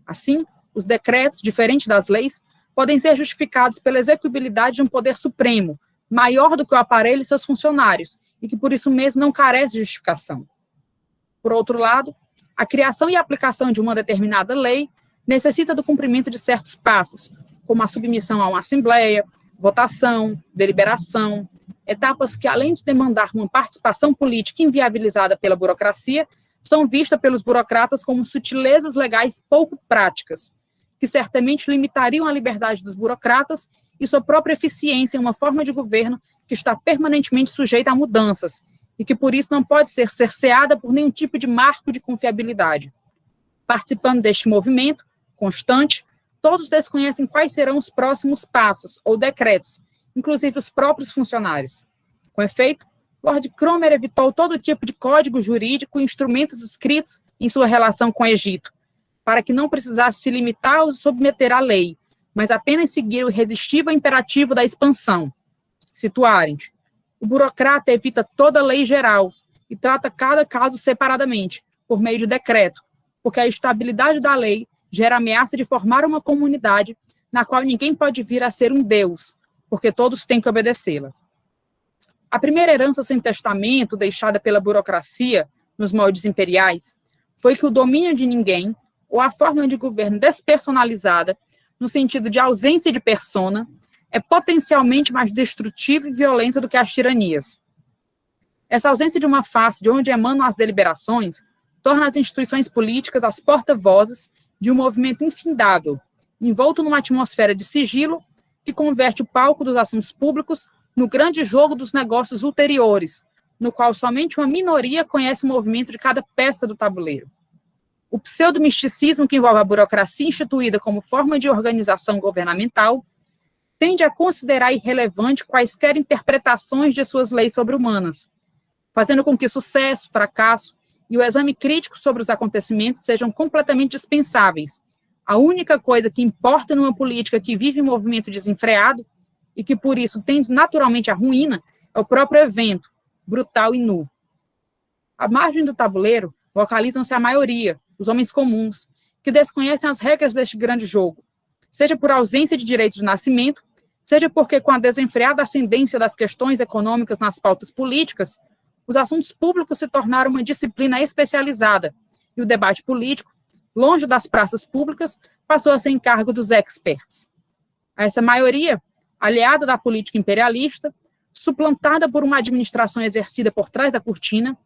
Assim, os decretos, diferente das leis, podem ser justificados pela execuibilidade de um poder supremo, maior do que o aparelho e seus funcionários, e que por isso mesmo não carece de justificação. Por outro lado, a criação e aplicação de uma determinada lei necessita do cumprimento de certos passos, como a submissão a uma assembleia, votação, deliberação, etapas que, além de demandar uma participação política inviabilizada pela burocracia, são vistas pelos burocratas como sutilezas legais pouco práticas, que certamente limitariam a liberdade dos burocratas e sua própria eficiência em uma forma de governo que está permanentemente sujeita a mudanças, e que por isso não pode ser cerceada por nenhum tipo de marco de confiabilidade. Participando deste movimento constante, todos desconhecem quais serão os próximos passos ou decretos, inclusive os próprios funcionários. Com efeito, Lord Cromer evitou todo tipo de código jurídico e instrumentos escritos em sua relação com o Egito, para que não precisasse se limitar ou submeter à lei, mas apenas seguir o irresistível imperativo da expansão. Cito Arendt: o burocrata evita toda lei geral e trata cada caso separadamente, por meio de decreto, porque a estabilidade da lei gera a ameaça de formar uma comunidade na qual ninguém pode vir a ser um deus, porque todos têm que obedecê-la. A primeira herança sem testamento deixada pela burocracia nos moldes imperiais foi que o domínio de ninguém, ou a forma de governo despersonalizada, no sentido de ausência de persona, é potencialmente mais destrutiva e violenta do que as tiranias. Essa ausência de uma face de onde emanam as deliberações torna as instituições políticas as porta-vozes de um movimento infindável, envolto numa atmosfera de sigilo que converte o palco dos assuntos públicos no grande jogo dos negócios ulteriores, no qual somente uma minoria conhece o movimento de cada peça do tabuleiro. O pseudo-misticismo que envolve a burocracia instituída como forma de organização governamental tende a considerar irrelevante quaisquer interpretações de suas leis sobre-humanas, fazendo com que sucesso, fracasso e o exame crítico sobre os acontecimentos sejam completamente dispensáveis. A única coisa que importa numa política que vive em movimento desenfreado e que, por isso, tende naturalmente à ruína, é o próprio evento, brutal e nu. À margem do tabuleiro, localizam-se a maioria, os homens comuns, que desconhecem as regras deste grande jogo, seja por ausência de direito de nascimento, seja porque, com a desenfreada ascendência das questões econômicas nas pautas políticas, os assuntos públicos se tornaram uma disciplina especializada, e o debate político, longe das praças públicas, passou a ser encargo dos experts. Essa maioria, aliada da política imperialista, suplantada por uma administração exercida por trás da cortina,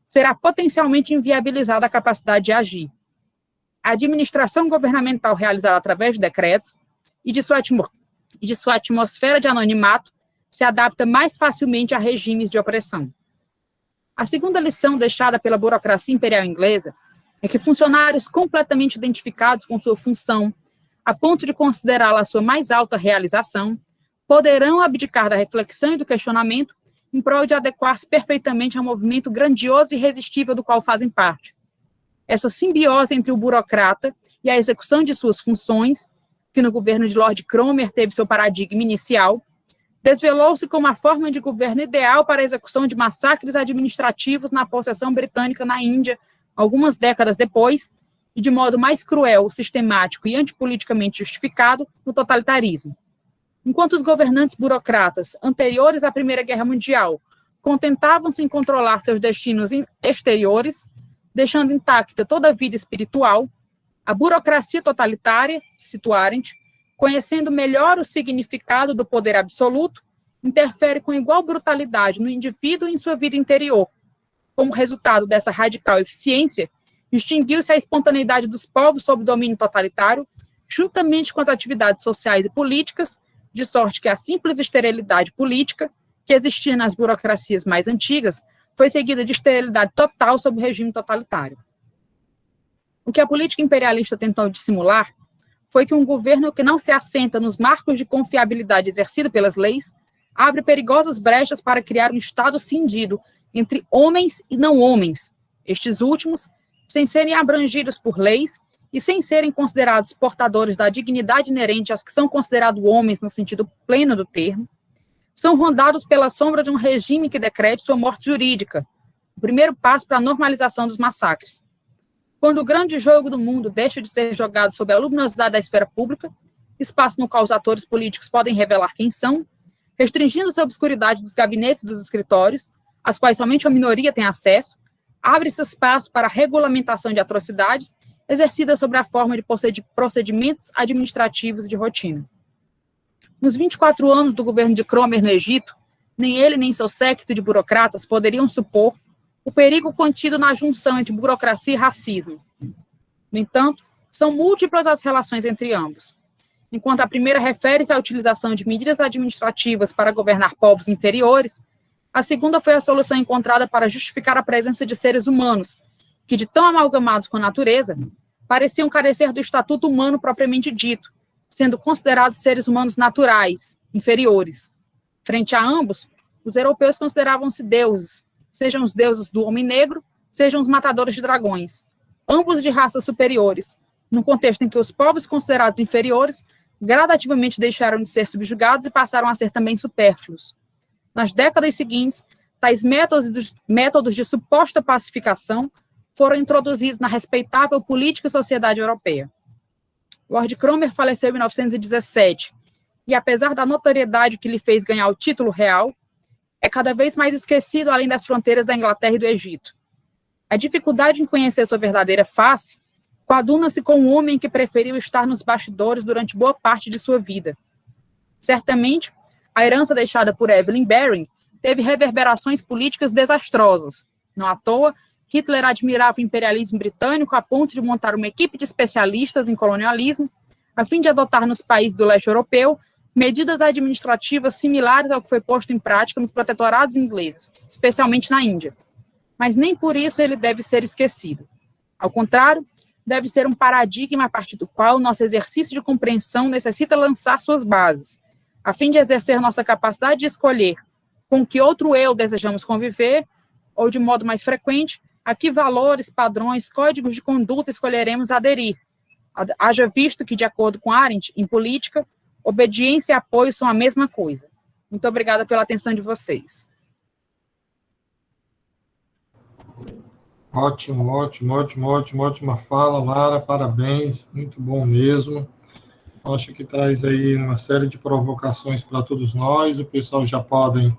será potencialmente inviabilizada a capacidade de agir. A administração governamental realizada através de decretos e de sua atmosfera de anonimato se adapta mais facilmente a regimes de opressão. A segunda lição deixada pela burocracia imperial inglesa é que funcionários completamente identificados com sua função, a ponto de considerá-la a sua mais alta realização, poderão abdicar da reflexão e do questionamento em prol de adequar-se perfeitamente ao movimento grandioso e irresistível do qual fazem parte. Essa simbiose entre o burocrata e a execução de suas funções, que no governo de Lord Cromer teve seu paradigma inicial, desvelou-se como a forma de governo ideal para a execução de massacres administrativos na possessão britânica na Índia, algumas décadas depois, e de modo mais cruel, sistemático e antipoliticamente justificado, no totalitarismo. Enquanto os governantes burocratas anteriores à Primeira Guerra Mundial contentavam-se em controlar seus destinos exteriores, deixando intacta toda a vida espiritual, a burocracia totalitária, cito Arendt, conhecendo melhor o significado do poder absoluto, interfere com igual brutalidade no indivíduo e em sua vida interior. Como resultado dessa radical eficiência, extinguiu-se a espontaneidade dos povos sob domínio totalitário, juntamente com as atividades sociais e políticas, de sorte que a simples esterilidade política, que existia nas burocracias mais antigas, foi seguida de esterilidade total sob o regime totalitário. O que a política imperialista tentou dissimular foi que um governo que não se assenta nos marcos de confiabilidade exercido pelas leis abre perigosas brechas para criar um Estado cindido entre homens e não homens, estes últimos, sem serem abrangidos por leis e sem serem considerados portadores da dignidade inerente aos que são considerados homens no sentido pleno do termo, são rondados pela sombra de um regime que decrete sua morte jurídica, o primeiro passo para a normalização dos massacres. Quando o grande jogo do mundo deixa de ser jogado sob a luminosidade da esfera pública, espaço no qual os atores políticos podem revelar quem são, restringindo-se a obscuridade dos gabinetes e dos escritórios, às quais somente a minoria tem acesso, abre-se espaço para a regulamentação de atrocidades exercidas sobre a forma de procedimentos administrativos de rotina. Nos 24 anos do governo de Cromer no Egito, nem ele nem seu séquito de burocratas poderiam supor o perigo contido na junção entre burocracia e racismo. No entanto, são múltiplas as relações entre ambos. Enquanto a primeira refere-se à utilização de medidas administrativas para governar povos inferiores, a segunda foi a solução encontrada para justificar a presença de seres humanos, que, de tão amalgamados com a natureza, pareciam carecer do estatuto humano propriamente dito, sendo considerados seres humanos naturais, inferiores. Frente a ambos, os europeus consideravam-se deuses, sejam os deuses do homem negro, sejam os matadores de dragões, ambos de raças superiores, num contexto em que os povos considerados inferiores gradativamente deixaram de ser subjugados e passaram a ser também supérfluos. Nas décadas seguintes, tais métodos de suposta pacificação foram introduzidos na respeitável política e sociedade europeia. Lord Cromer faleceu em 1917, e apesar da notoriedade que lhe fez ganhar o título real, é cada vez mais esquecido além das fronteiras da Inglaterra e do Egito. A dificuldade em conhecer sua verdadeira face coaduna-se com um homem que preferiu estar nos bastidores durante boa parte de sua vida. Certamente, a herança deixada por Evelyn Baring teve reverberações políticas desastrosas. Não à toa, Hitler admirava o imperialismo britânico a ponto de montar uma equipe de especialistas em colonialismo, a fim de adotar nos países do leste europeu medidas administrativas similares ao que foi posto em prática nos protetorados ingleses, especialmente na Índia. Mas nem por isso ele deve ser esquecido. Ao contrário, deve ser um paradigma a partir do qual o nosso exercício de compreensão necessita lançar suas bases, a fim de exercer nossa capacidade de escolher com que outro eu desejamos conviver, ou, de modo mais frequente, a que valores, padrões, códigos de conduta escolheremos aderir. Haja visto que, de acordo com Arendt, em política, obediência e apoio são a mesma coisa. Muito obrigada pela atenção de vocês. Ótima fala, Lara, parabéns, muito bom mesmo. Acho que traz aí uma série de provocações para todos nós, o pessoal já podem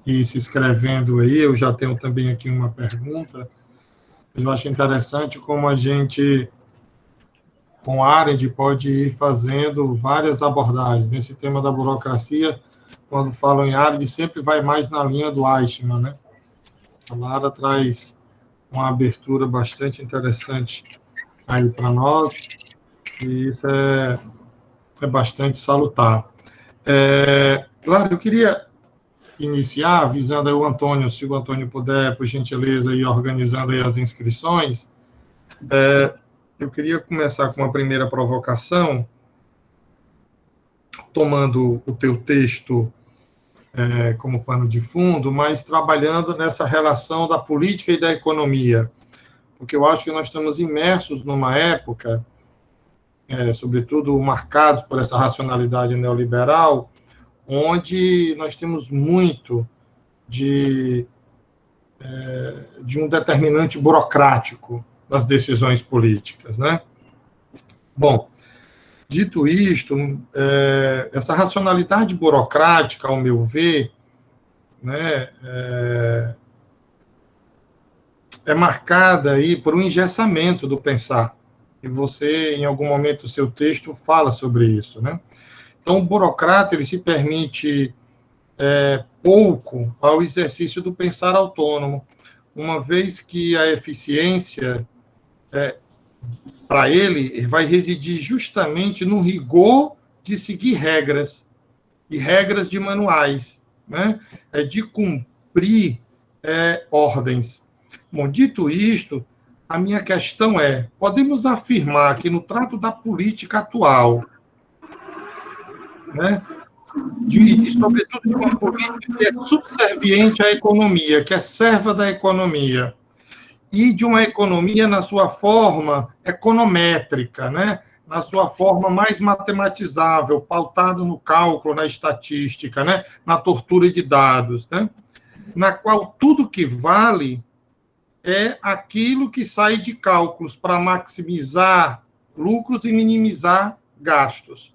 ir se inscrevendo aí, eu já tenho também aqui uma pergunta. Eu acho interessante como a gente, com a Arendt, pode ir fazendo várias abordagens. Nesse tema da burocracia, quando falam em Arendt, sempre vai mais na linha do Eichmann, né? A Lara traz uma abertura bastante interessante aí para nós, e isso é bastante salutar. Claro, eu queria iniciar avisando aí o Antônio, se o Antônio puder, por gentileza, ir organizando aí as inscrições. Eu queria começar com uma primeira provocação, tomando o teu texto como pano de fundo, mas trabalhando nessa relação da política e da economia, porque eu acho que nós estamos imersos numa época, sobretudo marcados por essa racionalidade neoliberal, onde nós temos muito de um determinante burocrático das decisões políticas, né? Bom, dito isto, essa racionalidade burocrática, ao meu ver, né, é marcada aí por um engessamento do pensar. E você, em algum momento do seu texto, fala sobre isso, né? Então, o burocrata, ele se permite pouco ao exercício do pensar autônomo, uma vez que a eficiência, para ele, vai residir justamente no rigor de seguir regras, e regras de manuais, né? De cumprir ordens. Bom, dito isto, a minha questão é, podemos afirmar que no trato da política atual, né, sobretudo de uma política que é subserviente à economia, que é serva da economia, e de uma economia na sua forma econométrica, né, na sua forma mais matematizável, pautada no cálculo, na estatística, né, na tortura de dados, né, na qual tudo que vale é aquilo que sai de cálculos para maximizar lucros e minimizar gastos.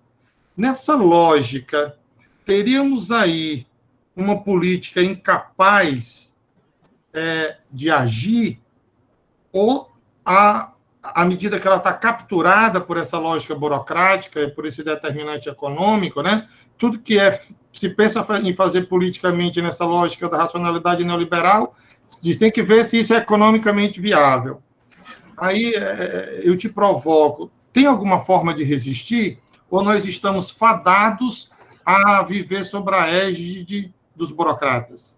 Nessa lógica, teríamos aí uma política incapaz de agir, ou à medida que ela está capturada por essa lógica burocrática, por esse determinante econômico, né? Tudo que se pensa em fazer politicamente nessa lógica da racionalidade neoliberal, tem que ver se isso é economicamente viável. Aí eu te provoco, tem alguma forma de resistir? Ou nós estamos fadados a viver sob a égide dos burocratas?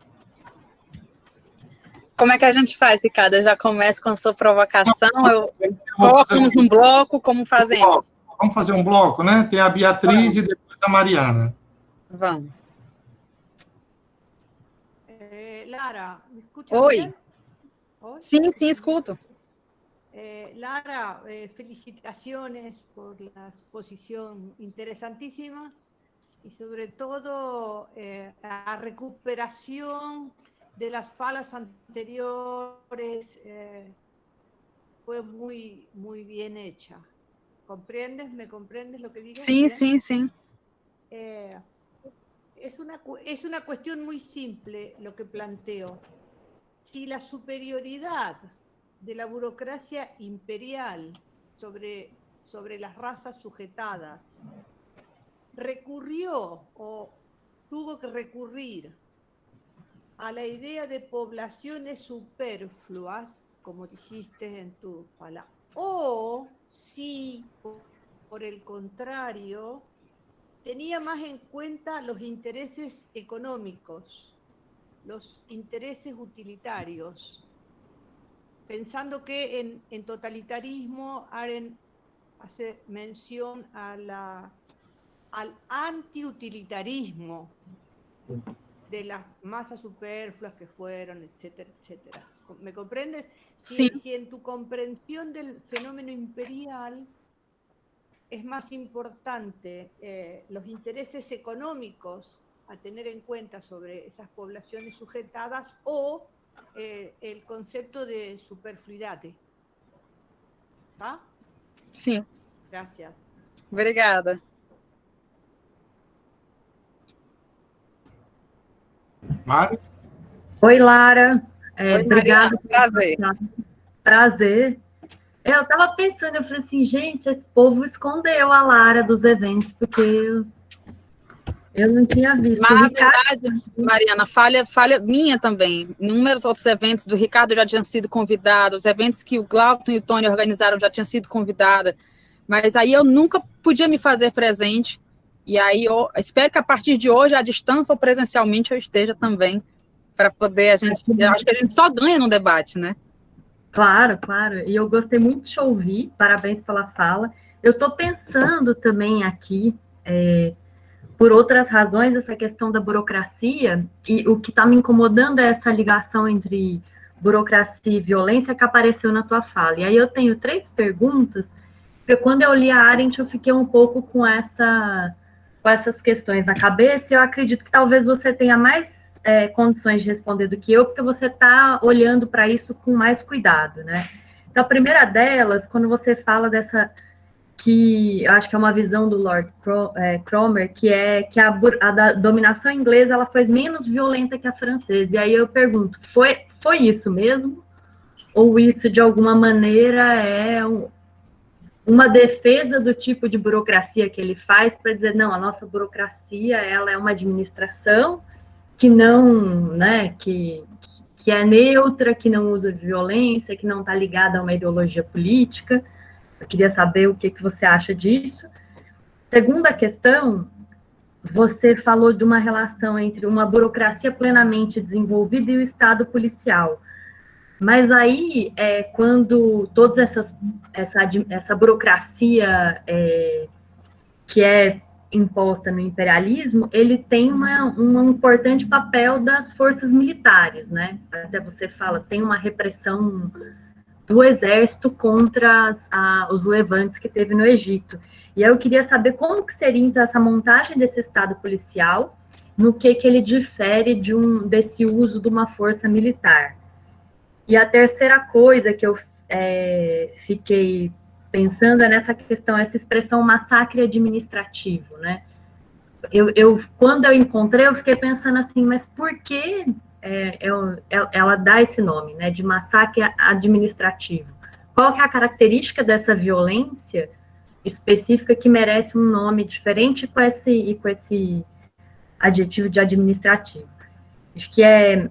Como é que a gente faz, Ricardo? Eu já começo com a sua provocação, colocamos num bloco, como fazemos? Vamos fazer um bloco, né? Tem a Beatriz e depois a Mariana. Vamos. Lara, ¿me escuchas? Oi. Bien? ¿Hoy? Sim, sim, escuto. Lara, felicitaciones por la exposición interesantísima y sobre todo la recuperación de las falas anteriores fue muy, muy bien hecha. ¿Comprendes? ¿Me comprendes lo que digo? Sim, sim, sim. Es una cuestión muy simple lo que planteo. Si la superioridad de la burocracia imperial sobre las razas sujetadas recurrió o tuvo que recurrir a la idea de poblaciones superfluas, como dijiste en tu fala, o si, por el contrario, tenía más en cuenta los intereses económicos, los intereses utilitarios, pensando que en totalitarismo Arendt hace mención al antiutilitarismo de las masas superfluas que fueron, etcétera, etcétera. ¿Me comprendes? Sí. Si en tu comprensión del fenómeno imperial es más importante los intereses económicos a tener en cuenta sobre esas poblaciones sujetadas o el concepto de superfluidad. ¿Tá? Sim. Gracias. Obrigada. Mari? Oi, Lara. Oi, obrigada. Prazer. Prazer. Eu estava pensando, eu falei assim, gente, esse povo escondeu a Lara dos eventos, porque eu não tinha visto. Mas, na verdade, Mariana, falha minha também. Inúmeros outros eventos do Ricardo já tinham sido convidados, os eventos que o Glauton e o Tony organizaram já tinham sido convidada, mas aí eu nunca podia me fazer presente, e aí eu espero que a partir de hoje, à distância ou presencialmente, eu esteja também, para poder eu acho que a gente só ganha no debate, né? Claro, claro. E eu gostei muito de te ouvir, parabéns pela fala. Eu estou pensando também aqui, por outras razões, essa questão da burocracia, e o que está me incomodando é essa ligação entre burocracia e violência que apareceu na tua fala. E aí eu tenho 3 perguntas, porque quando eu li a Arendt, eu fiquei um pouco com essa com essas questões na cabeça, e eu acredito que talvez você tenha mais condições de responder do que eu, porque você está olhando para isso com mais cuidado, né? Então, a primeira delas, quando você fala dessa, que eu acho que é uma visão do Lord Cromer, que é que a dominação inglesa ela foi menos violenta que a francesa. E aí eu pergunto, foi isso mesmo? Ou isso, de alguma maneira, é uma defesa do tipo de burocracia que ele faz para dizer, não, a nossa burocracia ela é uma administração que não, né, que é neutra, que não usa violência, que não está ligada a uma ideologia política. Eu queria saber o que você acha disso. Segunda questão, você falou de uma relação entre uma burocracia plenamente desenvolvida e o Estado policial. Mas aí, quando toda essa burocracia que é imposta no imperialismo, ele tem um importante papel das forças militares, né? Até você fala, tem uma repressão do exército contra os levantes que teve no Egito. E aí eu queria saber como que seria, então, essa montagem desse Estado policial, no que ele difere desse uso de uma força militar. E a terceira coisa que eu fiquei pensando é nessa questão, essa expressão massacre administrativo, né? Quando eu encontrei, eu fiquei pensando assim, mas por que ela dá esse nome, né, de massacre administrativo? Qual que é a característica dessa violência específica que merece um nome diferente com esse adjetivo de administrativo? Acho que é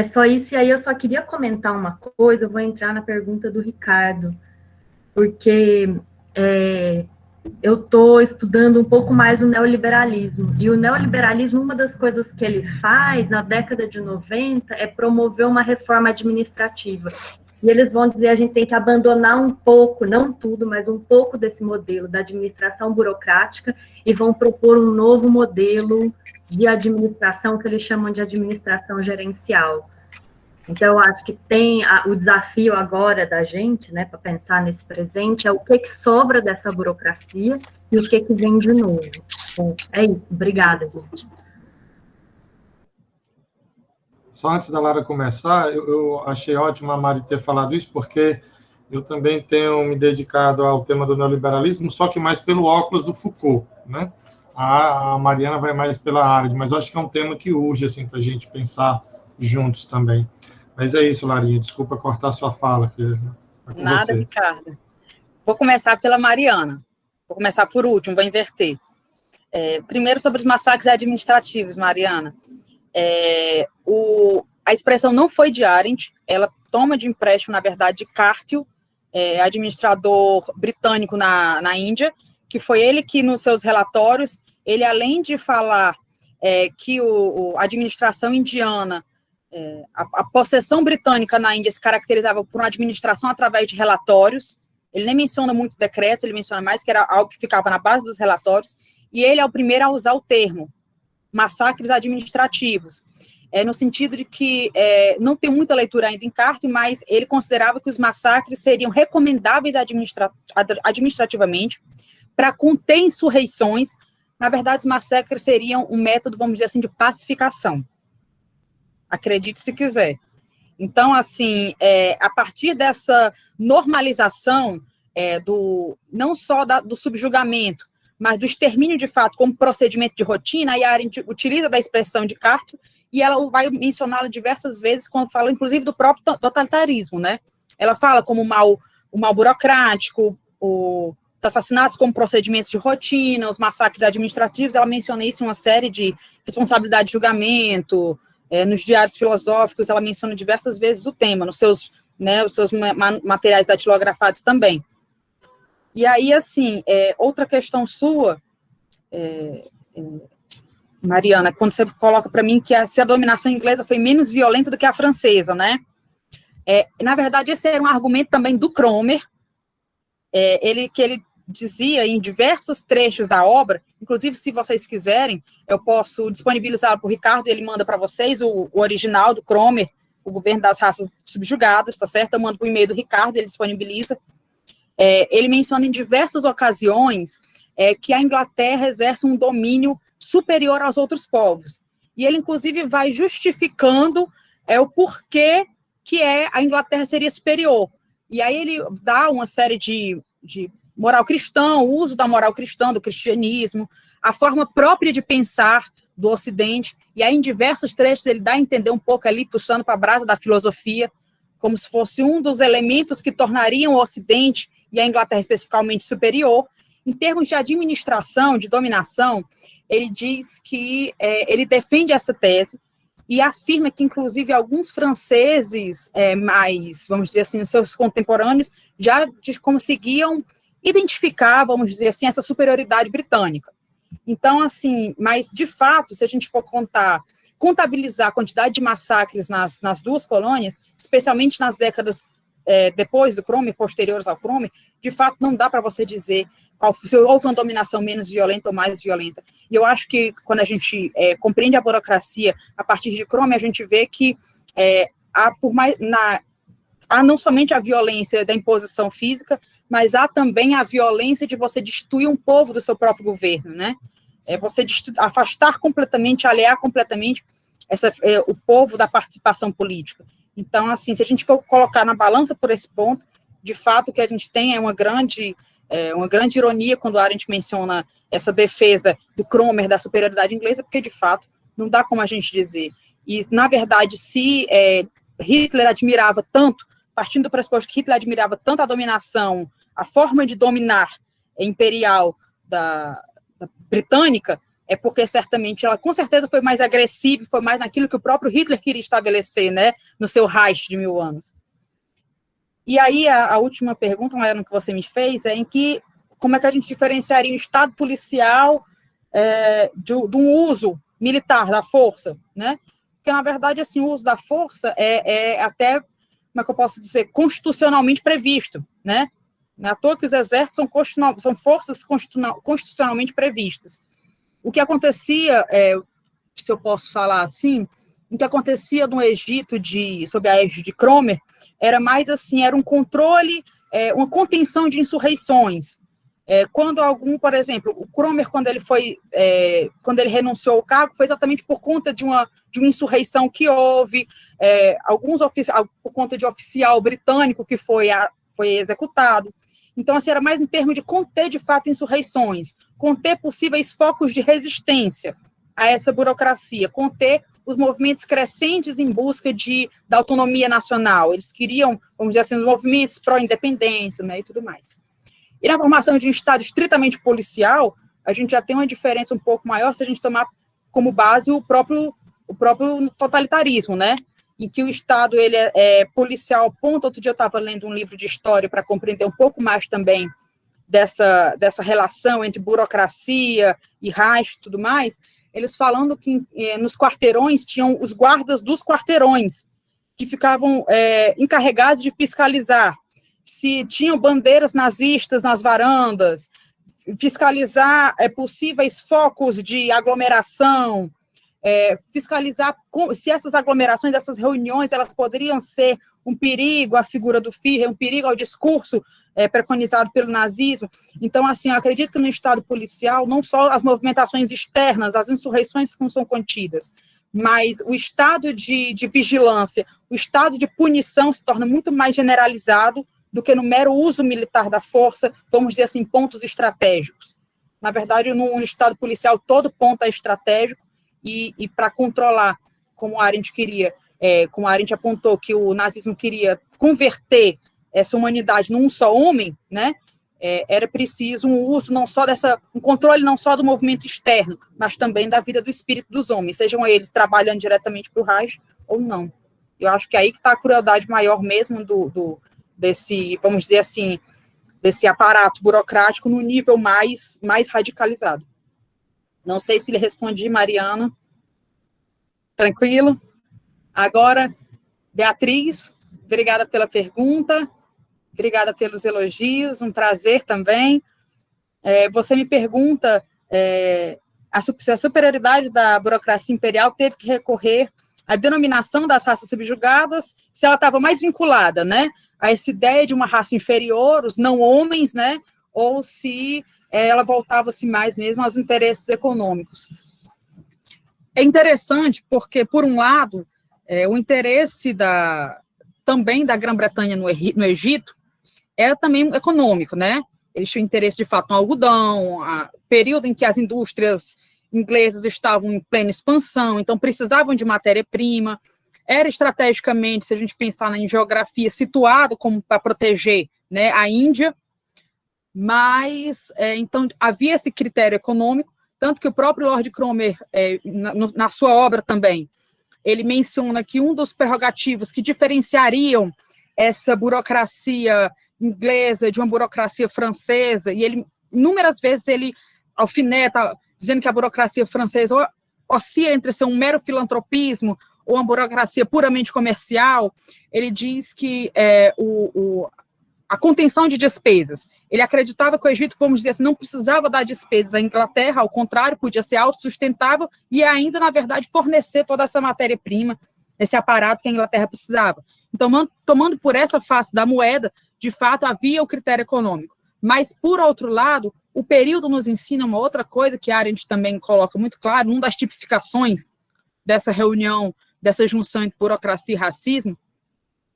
só isso, e aí eu só queria comentar uma coisa, eu vou entrar na pergunta do Ricardo, porque eu estou estudando um pouco mais o neoliberalismo, e o neoliberalismo, uma das coisas que ele faz na década de 90 é promover uma reforma administrativa, e eles vão dizer a gente tem que abandonar um pouco, não tudo, mas um pouco desse modelo da administração burocrática, e vão propor um novo modelo de administração que eles chamam de administração gerencial. Então, eu acho que tem o desafio agora da gente, né, para pensar nesse presente, é o que sobra dessa burocracia e o que vem de novo. Bom, é isso. Obrigada, gente. Só antes da Lara começar, eu achei ótimo a Mari ter falado isso, porque eu também tenho me dedicado ao tema do neoliberalismo, só que mais pelo óculos do Foucault, né? A Mariana vai mais pela área, mas eu acho que é um tema que urge, assim, para a gente pensar juntos também. Mas é isso, Larinha, desculpa cortar sua fala, filha. Nada, você. Ricardo. Vou começar pela Mariana. Vou começar por último, vou inverter. Primeiro, sobre os massacres administrativos, Mariana. A expressão não foi de Arendt, ela toma de empréstimo, na verdade, de Carthill, administrador britânico na Índia, que foi ele que, nos seus relatórios, ele, além de falar que a administração indiana, a possessão britânica na Índia se caracterizava por uma administração através de relatórios, ele nem menciona muito decretos, ele menciona mais que era algo que ficava na base dos relatórios, e ele é o primeiro a usar o termo massacres administrativos, no sentido de que não tem muita leitura ainda em Carthill, mas ele considerava que os massacres seriam recomendáveis administrativamente para conter insurreições. Na verdade, os massacres seriam um método, vamos dizer assim, de pacificação. Acredite se quiser. Então, assim, a partir dessa normalização não só do subjugamento, mas do extermínio de fato como procedimento de rotina, aí a Arendt utiliza da expressão de Carthill, e ela vai mencioná-la diversas vezes quando fala, inclusive, do próprio totalitarismo, né? Ela fala como o mal burocrático, os assassinatos como procedimentos de rotina, os massacres administrativos, ela menciona isso em uma série de responsabilidade de julgamento, nos diários filosóficos, ela menciona diversas vezes o tema, os seus materiais datilografados também. E aí, assim, outra questão sua, Mariana, quando você coloca para mim que se a dominação inglesa foi menos violenta do que a francesa, né? Na verdade, esse era um argumento também do Cromer, que ele dizia em diversos trechos da obra, inclusive, se vocês quiserem, eu posso disponibilizá-lo para o Ricardo, ele manda para vocês o original do Cromer, o Governo das Raças Subjugadas, tá certo? Eu mando por e-mail do Ricardo, ele disponibiliza. Ele menciona em diversas ocasiões que a Inglaterra exerce um domínio superior aos outros povos. E ele, inclusive, vai justificando o porquê que a Inglaterra seria superior. E aí ele dá uma série de moral cristã, o uso da moral cristã, do cristianismo, a forma própria de pensar do Ocidente, e aí em diversos trechos ele dá a entender um pouco ali, puxando para a brasa da filosofia, como se fosse um dos elementos que tornariam o Ocidente, e a Inglaterra especificamente, superior. Em termos de administração, de dominação, ele diz que ele defende essa tese, e afirma que, inclusive, alguns franceses mais, vamos dizer assim, seus contemporâneos, já conseguiam identificar, vamos dizer assim, essa superioridade britânica. Então, assim, mas, de fato, se a gente for contabilizar a quantidade de massacres nas duas colônias, especialmente nas décadas depois do Cromwell, posteriores ao Cromwell, de fato, não dá para você dizer se houve uma dominação menos violenta ou mais violenta. E eu acho que, quando a gente compreende a burocracia a partir de Cromwell, a gente vê que há não somente a violência da imposição física, mas há também a violência de você destituir um povo do seu próprio governo, né? Você afastar completamente, aliar completamente o povo da participação política. Então, assim, se a gente for colocar na balança por esse ponto, de fato, o que a gente tem é uma grande ironia quando a Arendt menciona essa defesa do Cromwell, da superioridade inglesa, porque, de fato, não dá como a gente dizer. E, na verdade, se Hitler admirava tanto, partindo do pressuposto que Hitler admirava tanto a dominação, a forma de dominar imperial da britânica, é porque, certamente, ela, com certeza, foi mais agressiva, foi mais naquilo que o próprio Hitler queria estabelecer, né, no seu Reich de 1000 anos. E aí, a última pergunta, Mariana, que você me fez, como é que a gente diferenciaria o Estado policial de um uso militar da força, né? Porque, na verdade, assim, o uso da força é até, como é que eu posso dizer, constitucionalmente previsto, né? Não é à toa que os exércitos são forças constitucionalmente previstas. O que acontecia, se eu posso falar assim, o que acontecia no Egito sob a égide de Cromwell, era mais assim, era um controle, uma contenção de insurreições. Quando por exemplo, o Cromwell, quando ele renunciou ao cargo, foi exatamente por conta de uma insurreição que houve, por conta de oficial britânico que foi executado. Então, assim, era mais em termos de conter, de fato, insurreições, conter possíveis focos de resistência a essa burocracia, conter os movimentos crescentes em busca da autonomia nacional. Eles queriam, vamos dizer assim, os movimentos pró-independência, né, e tudo mais. E na formação de um Estado estritamente policial, a gente já tem uma diferença um pouco maior se a gente tomar como base o próprio totalitarismo, né, em que o Estado ele é policial, ponto. Outro dia eu estava lendo um livro de história para compreender um pouco mais também dessa relação entre burocracia e Reich e tudo mais, eles falando que nos quarteirões tinham os guardas dos quarteirões, que ficavam encarregados de fiscalizar se tinham bandeiras nazistas nas varandas, fiscalizar possíveis focos de aglomeração, fiscalizar se essas aglomerações, essas reuniões, elas poderiam ser um perigo à figura do Führer, um perigo ao discurso preconizado pelo nazismo. Então, assim, eu acredito que no Estado policial, não só as movimentações externas, as insurreições que não são contidas, mas o estado de vigilância, o estado de punição se torna muito mais generalizado do que no mero uso militar da força, vamos dizer assim, pontos estratégicos. Na verdade, no Estado policial, todo ponto é estratégico, e para controlar, como a Arendt queria, como a Arendt apontou que o nazismo queria converter essa humanidade num só homem, né, era preciso um controle não só do movimento externo, mas também da vida do espírito dos homens, sejam eles trabalhando diretamente para o Reich ou não. Eu acho que é aí que está a crueldade maior mesmo desse, vamos dizer assim, desse aparato burocrático no nível mais radicalizado. Não sei se lhe respondi, Mariana. Tranquilo? Agora, Beatriz, obrigada pela pergunta, obrigada pelos elogios, um prazer também. Você me pergunta se a superioridade da burocracia imperial teve que recorrer à denominação das raças subjugadas, se ela estava mais vinculada, né, a essa ideia de uma raça inferior, os não-homens, né, ou se ela voltava-se mais mesmo aos interesses econômicos. É interessante porque, por um lado, o interesse também da Grã-Bretanha no Egito era também econômico, né? Eles tinham interesse, de fato, no algodão, período em que as indústrias inglesas estavam em plena expansão, então precisavam de matéria-prima, era estrategicamente, se a gente pensar em geografia, situado como para proteger, né, a Índia, mas, então, havia esse critério econômico, tanto que o próprio Lord Cromer, na sua obra também, ele menciona que um dos prerrogativos que diferenciariam essa burocracia inglesa de uma burocracia francesa, e ele, inúmeras vezes, ele alfineta, dizendo que a burocracia francesa oscila entre ser um mero filantropismo ou uma burocracia puramente comercial. Ele diz que a contenção de despesas. Ele acreditava que o Egito, vamos dizer assim, não precisava dar despesas à Inglaterra, ao contrário, podia ser autossustentável e ainda, na verdade, fornecer toda essa matéria-prima, esse aparato que a Inglaterra precisava. Então, tomando por essa face da moeda, de fato, havia o critério econômico. Mas, por outro lado, o período nos ensina uma outra coisa que a Arendt também coloca muito claro, uma das tipificações dessa reunião, dessa junção entre burocracia e racismo,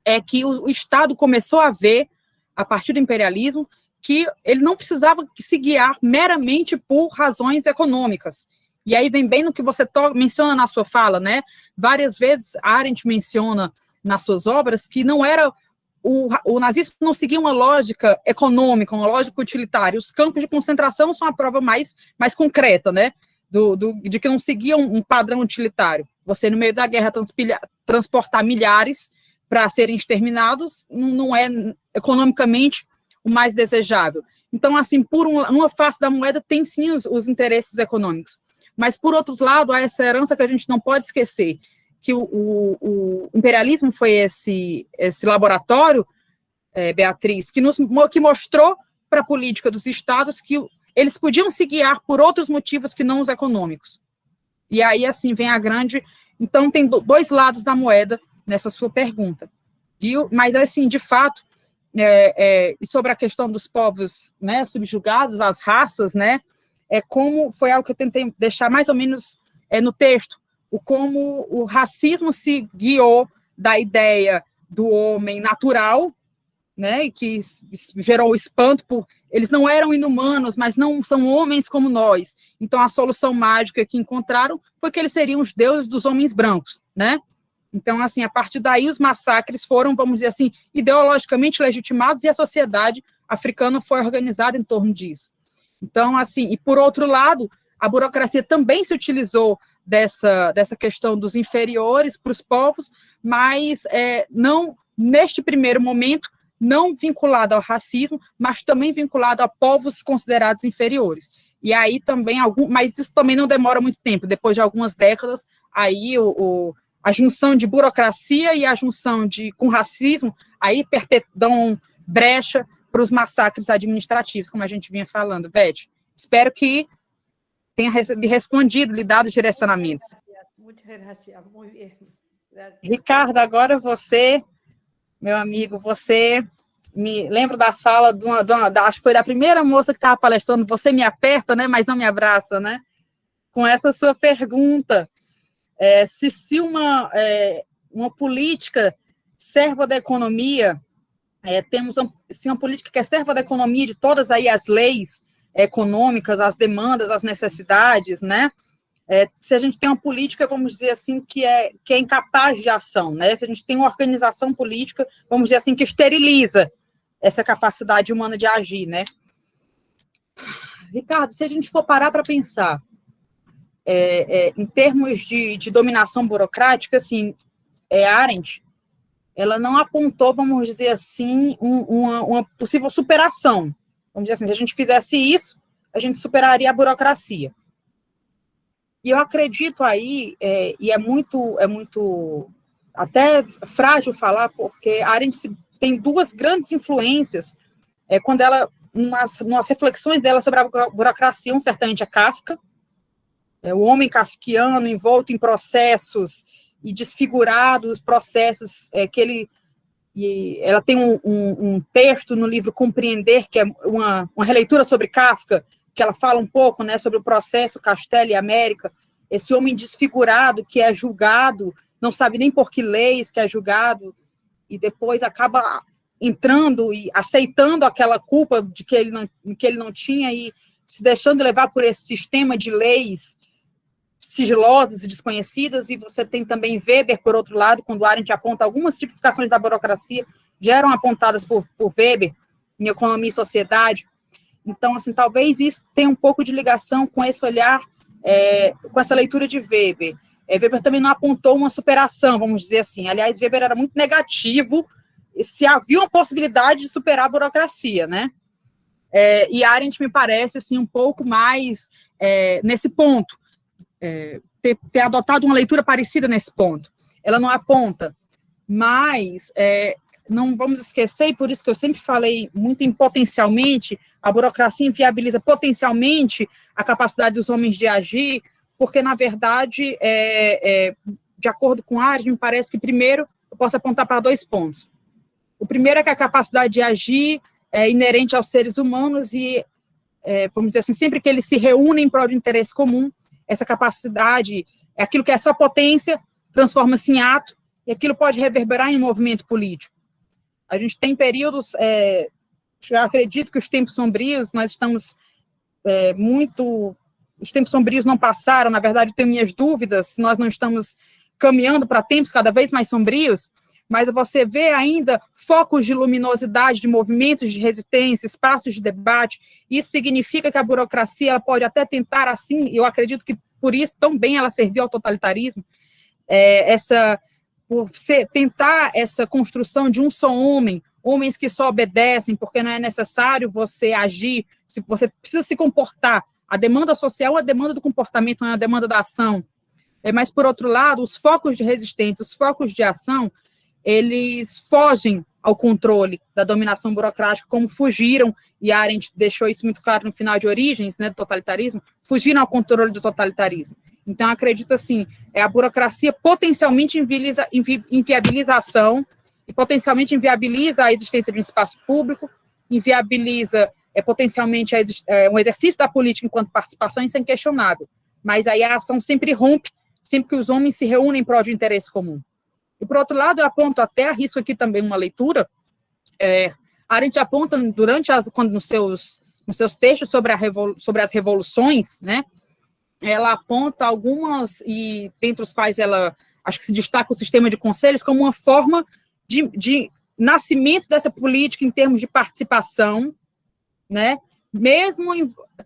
é que o Estado começou a ver, a partir do imperialismo, que ele não precisava se guiar meramente por razões econômicas. E aí vem bem no que você menciona na sua fala, né? Várias vezes a Arendt menciona nas suas obras que não era o nazismo não seguia uma lógica econômica, uma lógica utilitária. Os campos de concentração são a prova mais concreta, né? De que não seguia um padrão utilitário. Você, no meio da guerra, transportar milhares para serem exterminados não é economicamente o mais desejável. Então, assim, por uma face da moeda tem sim os interesses econômicos. Mas, por outro lado, há essa herança que a gente não pode esquecer, que o imperialismo foi esse laboratório, Beatriz, que mostrou para a política dos estados que eles podiam se guiar por outros motivos que não os econômicos. E aí, assim, vem a grande... Então, tem dois lados da moeda nessa sua pergunta. Viu? Mas, assim, de fato, e sobre a questão dos povos, né, subjugados, as raças, né, como foi algo que eu tentei deixar mais ou menos no texto, como o racismo se guiou da ideia do homem natural, né, e que gerou espanto por... Eles não eram inumanos, mas não são homens como nós. Então, a solução mágica que encontraram foi que eles seriam os deuses dos homens brancos, né? Então, assim, a partir daí, os massacres foram, vamos dizer assim, ideologicamente legitimados e a sociedade africana foi organizada em torno disso. Então, assim, e por outro lado, a burocracia também se utilizou dessa questão dos inferiores para os povos, mas não, neste primeiro momento, não vinculado ao racismo, mas também vinculado a povos considerados inferiores. E aí também, mas isso também não demora muito tempo, depois de algumas décadas, aí a junção de burocracia e a junção com racismo, aí dão brecha para os massacres administrativos, como a gente vinha falando. Beth, espero que tenha lhe respondido, lhe dado direcionamentos. Muito obrigada, muito bem. Ricardo, agora você, meu amigo, você me lembro da fala acho que foi da primeira moça que estava palestrando, você me aperta, né, mas não me abraça, né? Com essa sua pergunta, se uma política serva da economia, temos uma política que é serva da economia de todas aí as leis econômicas, as demandas, as necessidades, né? Se a gente tem uma política, vamos dizer assim, que é incapaz de ação, né? Se a gente tem uma organização política, vamos dizer assim, que esteriliza essa capacidade humana de agir, né? Ricardo, se a gente for parar para pensar em termos de dominação burocrática, assim, Arendt, ela não apontou, vamos dizer assim, uma possível superação. Vamos dizer assim, se a gente fizesse isso, a gente superaria a burocracia. E eu acredito aí, e é muito até frágil falar, porque a Arendt tem duas grandes influências, quando ela, nas reflexões dela sobre a burocracia, certamente é Kafka, o homem kafkiano envolto em processos e desfigurados, processos ela tem um texto no livro Compreender, que é uma releitura sobre Kafka, que ela fala um pouco, né, sobre o processo Castelli e América, esse homem desfigurado que é julgado, não sabe nem por que leis que é julgado, e depois acaba entrando e aceitando aquela culpa de que ele não tinha e se deixando levar por esse sistema de leis sigilosas e desconhecidas. E você tem também Weber, por outro lado, quando Arendt aponta algumas tipificações da burocracia, já eram apontadas por Weber em Economia e Sociedade. Então, assim, talvez isso tenha um pouco de ligação com esse olhar, com essa leitura de Weber. Weber também não apontou uma superação, vamos dizer assim. Aliás, Weber era muito negativo se havia uma possibilidade de superar a burocracia, né? E Arendt me parece, assim, um pouco mais nesse ponto, ter adotado uma leitura parecida nesse ponto. Ela não aponta, mas não vamos esquecer, e por isso que eu sempre falei muito em potencialmente, a burocracia inviabiliza potencialmente a capacidade dos homens de agir, porque, na verdade, de acordo com Arendt, me parece que, primeiro, eu posso apontar para 2 pontos. O primeiro é que a capacidade de agir é inerente aos seres humanos e, vamos dizer assim, sempre que eles se reúnem em prol de interesse comum, essa capacidade, aquilo que é só potência, transforma-se em ato, e aquilo pode reverberar em um movimento político. A gente tem períodos, eu acredito que os tempos sombrios, nós estamos os tempos sombrios não passaram, na verdade, eu tenho minhas dúvidas, se nós não estamos caminhando para tempos cada vez mais sombrios, mas você vê ainda focos de luminosidade, de movimentos de resistência, espaços de debate. Isso significa que a burocracia ela pode até tentar, assim, eu acredito que por isso tão bem ela serviu ao totalitarismo, tentar essa construção de um só homem, homens que só obedecem, porque não é necessário você agir, se você precisa se comportar. A demanda social é a demanda do comportamento, não é a demanda da ação. Mas, por outro lado, os focos de resistência, os focos de ação, eles fogem ao controle da dominação burocrática, como fugiram, e Arendt deixou isso muito claro no final de Origens, né, do totalitarismo, fugiram ao controle do totalitarismo. Então, acredito assim, a burocracia potencialmente inviabiliza a ação, e potencialmente inviabiliza a existência de um espaço público, inviabiliza potencialmente um exercício da política enquanto participação, isso é inquestionável. Mas aí a ação sempre rompe, sempre que os homens se reúnem em prol de interesse comum. E, por outro lado, eu aponto até, arrisco aqui também uma leitura, Arendt aponta, quando nos seus textos sobre as revoluções, né, ela aponta algumas, e dentre os quais ela, acho que se destaca o sistema de conselhos, como uma forma de nascimento dessa política em termos de participação, né,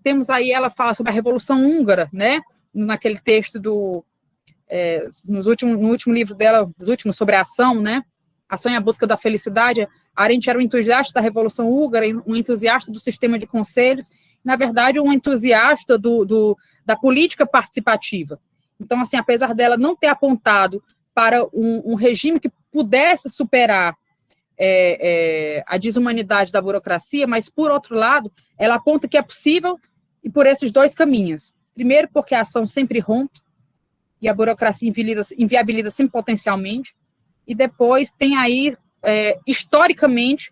temos aí, ela fala sobre a Revolução Húngara, né, naquele texto no último livro dela, sobre a ação, né, Ação e a Busca da Felicidade, Arendt era um entusiasta da Revolução Húngara, um entusiasta do sistema de conselhos, na verdade, um entusiasta da política participativa. Então, assim, apesar dela não ter apontado para um regime que pudesse superar a desumanidade da burocracia, mas, por outro lado, ela aponta que é possível e por esses 2 caminhos. Primeiro, porque a ação sempre rompe, e a burocracia inviabiliza sempre potencialmente, e depois tem aí, historicamente,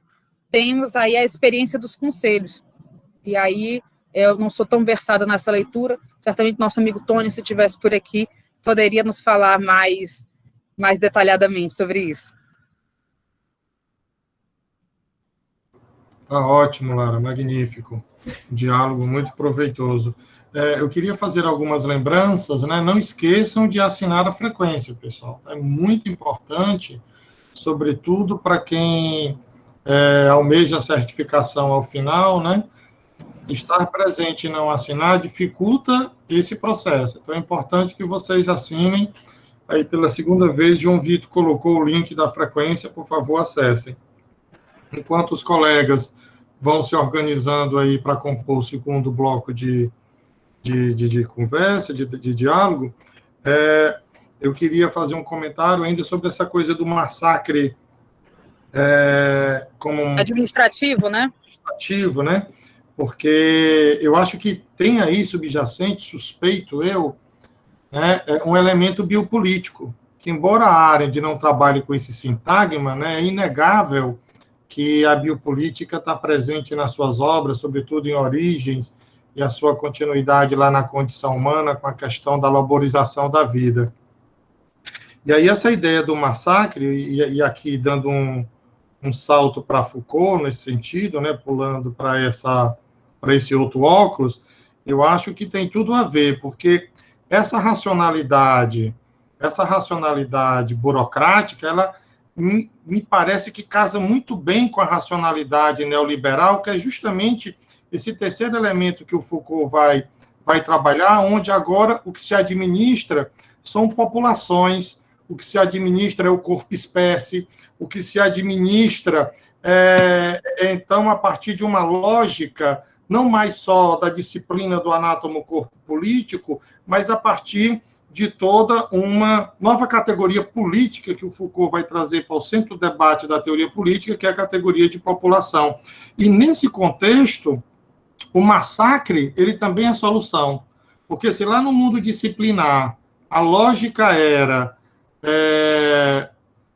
temos aí a experiência dos conselhos. E aí, eu não sou tão versada nessa leitura, certamente nosso amigo Tony, se estivesse por aqui, poderia nos falar mais detalhadamente sobre isso. Tá ótimo, Lara, magnífico. Um diálogo muito proveitoso. Eu queria fazer algumas lembranças, né? Não esqueçam de assinar a frequência, pessoal. É muito importante, sobretudo para quem almeja a certificação ao final, né? Estar presente e não assinar dificulta esse processo. Então, é importante que vocês assinem. Aí, pela segunda vez, João Vitor colocou o link da frequência, por favor, acessem. Enquanto os colegas vão se organizando aí para compor o segundo bloco de conversa, de diálogo, eu queria fazer um comentário ainda sobre essa coisa do massacre como administrativo, né? Administrativo, né? Porque eu acho que tem aí subjacente, suspeito eu, né, um elemento biopolítico, que embora a Arendt não trabalhe com esse sintagma, né, é inegável que a biopolítica está presente nas suas obras, sobretudo em Origens e a sua continuidade lá na condição humana com a questão da laborização da vida. E aí essa ideia do massacre, e aqui dando um salto para Foucault nesse sentido, né, pulando para esse outro óculos, eu acho que tem tudo a ver, porque essa racionalidade burocrática, ela me parece que casa muito bem com a racionalidade neoliberal, que é justamente esse terceiro elemento que o Foucault vai trabalhar, onde agora o que se administra são populações, o que se administra é o corpo-espécie, o que se administra então, a partir de uma lógica, não mais só da disciplina do anátomo-corpo político, mas a partir de toda uma nova categoria política que o Foucault vai trazer para o centro do debate da teoria política, que é a categoria de população. E, nesse contexto, o massacre, ele também é solução. Porque se lá no mundo disciplinar a lógica era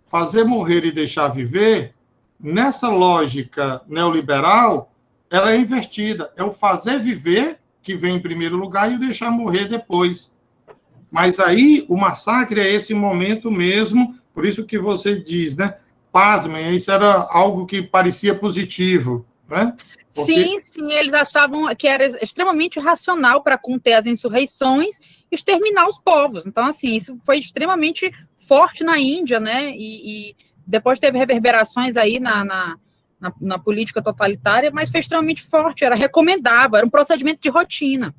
fazer morrer e deixar viver, nessa lógica neoliberal, ela é invertida. É o fazer viver que vem em primeiro lugar e o deixar morrer depois. Mas aí o massacre é esse momento mesmo, por isso que você diz, né? Pasmem, isso era algo que parecia positivo, né? Porque... Sim, eles achavam que era extremamente racional para conter as insurreições e exterminar os povos. Então, assim, isso foi extremamente forte na Índia, né? E depois teve reverberações aí na política totalitária, mas foi extremamente forte, era recomendável, era um procedimento de rotina.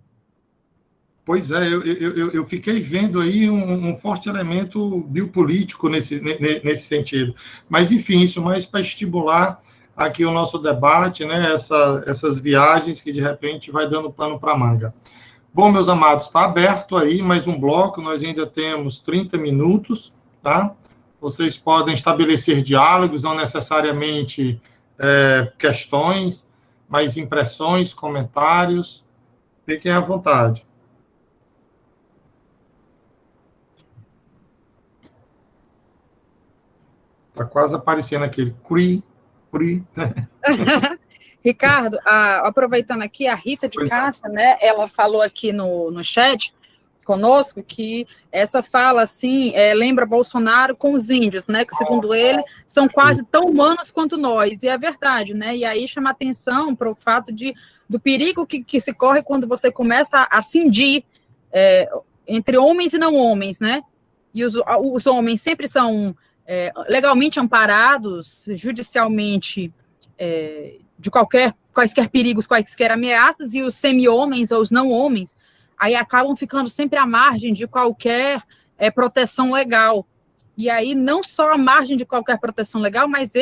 Pois é, eu fiquei vendo aí um forte elemento biopolítico nesse sentido. Mas, enfim, isso mais para estimular aqui o nosso debate, né, essas viagens que, de repente, vai dando pano para manga. Bom, meus amados, está aberto aí mais um bloco, nós ainda temos 30 minutos, tá? Vocês podem estabelecer diálogos, não necessariamente questões, mas impressões, comentários, fiquem à vontade. Está quase aparecendo aquele cri. Ricardo, aproveitando aqui, a Rita de Cássia, né, ela falou aqui no chat conosco que essa fala, assim, lembra Bolsonaro com os índios, né, que segundo ele, são quase tão humanos quanto nós, e é verdade, né, e aí chama atenção para o fato do perigo que se corre quando você começa a cindir entre homens e não homens, né, e os homens sempre são legalmente amparados, judicialmente, de quaisquer perigos, quaisquer ameaças, e os semi-homens ou os não-homens, aí acabam ficando sempre à margem de qualquer proteção legal. E aí, não só à margem de qualquer proteção legal, mas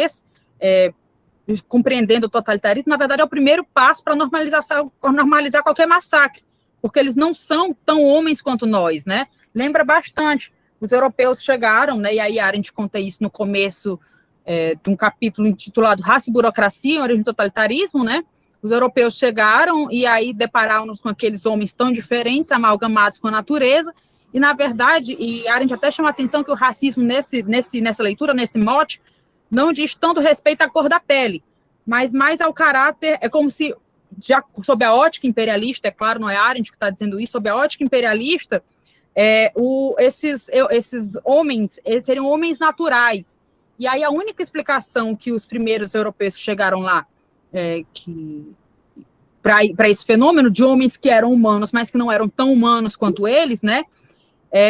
compreendendo o totalitarismo, na verdade, é o primeiro passo para normalizar qualquer massacre, porque eles não são tão homens quanto nós, né? Lembra bastante. Os europeus chegaram, né, e aí a Arendt conta isso no começo de um capítulo intitulado Raça e Burocracia, Origem do Totalitarismo, né? Os europeus chegaram e aí depararam-nos com aqueles homens tão diferentes, amalgamados com a natureza, e na verdade, e a Arendt até chama a atenção que o racismo nessa leitura, nesse mote, não diz tanto respeito à cor da pele, mas mais ao caráter, é como se, sob a ótica imperialista, é claro, não é a Arendt que está dizendo isso, sob a ótica imperialista, esses homens seriam homens naturais. E aí a única explicação que os primeiros europeus que chegaram lá para esse fenômeno de homens que eram humanos, mas que não eram tão humanos quanto eles, né,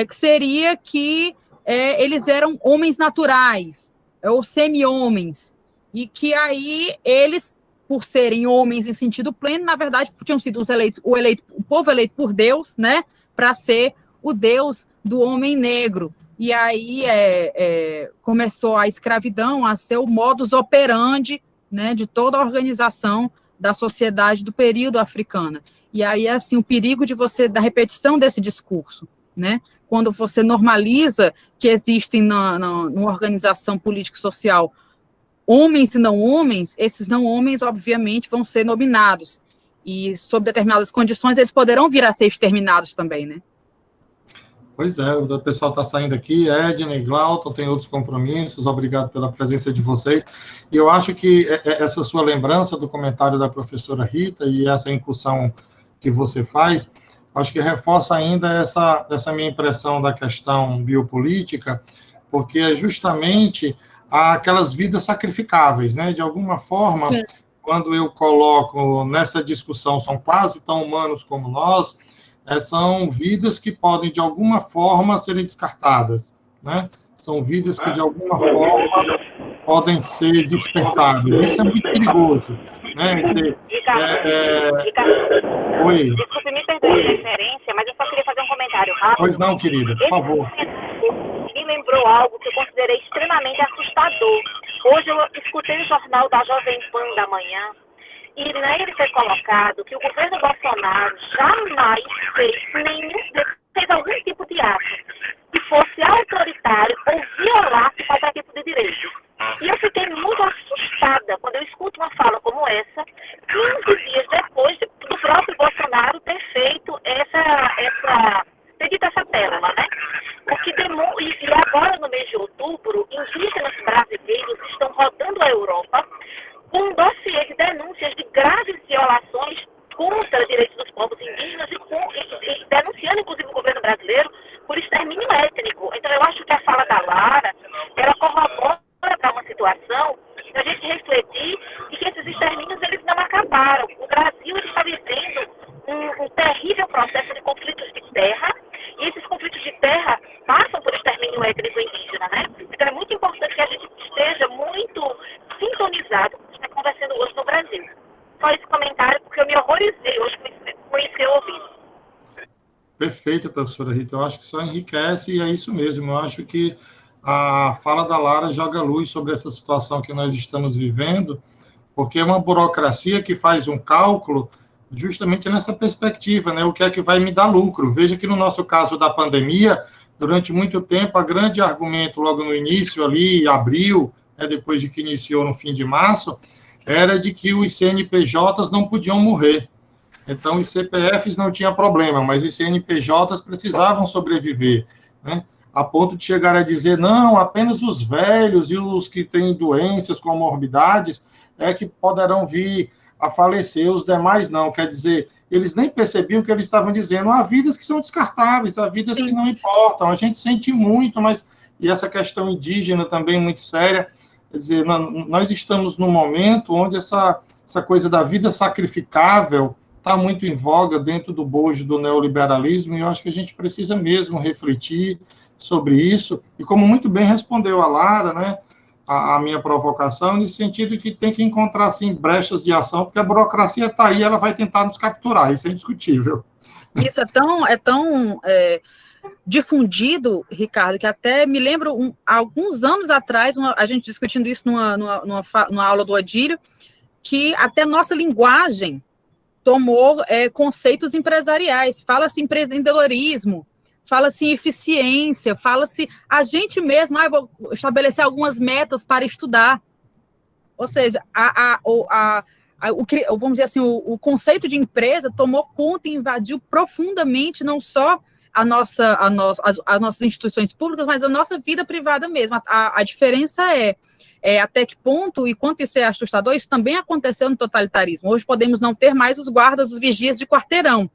que seria que eles eram homens naturais, ou semi-homens, e que aí eles, por serem homens em sentido pleno, na verdade, tinham sido o povo eleito por Deus, né, para ser o Deus do homem negro. E aí começou a escravidão a ser o modus operandi, né, de toda a organização da sociedade do período africana. E aí, assim, o perigo da repetição desse discurso, né, quando você normaliza que existem numa organização político-social homens e não homens, esses não homens, obviamente, vão ser nominados. E, sob determinadas condições, eles poderão vir a ser exterminados também, né? Pois é, o pessoal está saindo aqui, Edna e Glauton, tem outros compromissos, obrigado pela presença de vocês. E eu acho que essa sua lembrança do comentário da professora Rita e essa incursão que você faz, acho que reforça ainda essa minha impressão da questão biopolítica, porque é justamente aquelas vidas sacrificáveis, né? De alguma forma, sim, quando eu coloco nessa discussão, são quase tão humanos como nós, são vidas que podem, de alguma forma, serem descartadas, né? São vidas que, de alguma forma, podem ser dispensadas. Isso é muito perigoso, né? Oi. Desculpe, me perdoe a referência, mas eu só queria fazer um comentário rápido. Pois não, querida, por favor. Me lembrou algo que eu considerei extremamente assustador. Hoje eu escutei o jornal da Jovem Pan da manhã, e nele foi colocado que o governo Bolsonaro jamais fez algum tipo de ato que fosse autoritário ou violasse qualquer tipo de direito. E eu fiquei muito assustada quando eu escuto uma fala como essa, 15 dias depois do próprio Bolsonaro ter feito ter dito essa pérola, né? E agora, no mês de outubro, indígenas brasileiros estão rodando a Europa com um dossiê de denúncias de graves violações contra direitos dos povos indígenas e denunciando, inclusive, o governo brasileiro por extermínio étnico. Então, eu acho que a fala da Lara, ela corrobora para uma situação da gente refletir e que esses extermínios, eles não acabaram. O Brasil está vivendo um terrível processo de conflitos de terra, e esses conflitos de terra passam por extermínio étnico indígena, né? Então, é muito importante que a gente esteja muito sintonizado com o que está acontecendo hoje no Brasil. Só esse comentário, porque eu me horrorizei hoje com isso que eu ouvi. Perfeito, professora Rita. Eu acho que só enriquece, e é isso mesmo. Eu acho que a fala da Lara joga luz sobre essa situação que nós estamos vivendo, porque é uma burocracia que faz um cálculo justamente nessa perspectiva, né? O que é que vai me dar lucro? Veja que no nosso caso da pandemia, durante muito tempo, a grande argumento logo no início, ali, abril, né, depois de que iniciou no fim de março, era de que os CNPJs não podiam morrer. Então, os CPFs não tinha problema, mas os CNPJs precisavam sobreviver, né? A ponto de chegar a dizer, não, apenas os velhos e os que têm doenças, comorbidades, é que poderão vir a falecer, os demais não. Quer dizer, eles nem percebiam o que eles estavam dizendo. Há vidas que são descartáveis, há vidas que não importam. A gente sente muito, mas... E essa questão indígena também muito séria. Quer dizer, nós estamos num momento onde essa coisa da vida sacrificável está muito em voga dentro do bojo do neoliberalismo, e eu acho que a gente precisa mesmo refletir sobre isso, e como muito bem respondeu a Lara, né, a minha provocação, nesse sentido que tem que encontrar, assim, brechas de ação, porque a burocracia está aí, ela vai tentar nos capturar, isso é indiscutível. Isso é tão difundido, Ricardo, que até me lembro, alguns anos atrás, a gente discutindo isso numa aula do Odílio, que até nossa linguagem tomou conceitos empresariais, fala-se empreendedorismo, fala-se eficiência, fala-se a gente mesmo, vou estabelecer algumas metas para estudar. Ou seja, vamos dizer assim, o conceito de empresa tomou conta e invadiu profundamente não só as nossas instituições públicas, mas a nossa vida privada mesmo. A diferença é até que ponto, e quanto isso é assustador, isso também aconteceu no totalitarismo. Hoje podemos não ter mais os guardas, os vigias de quarteirão,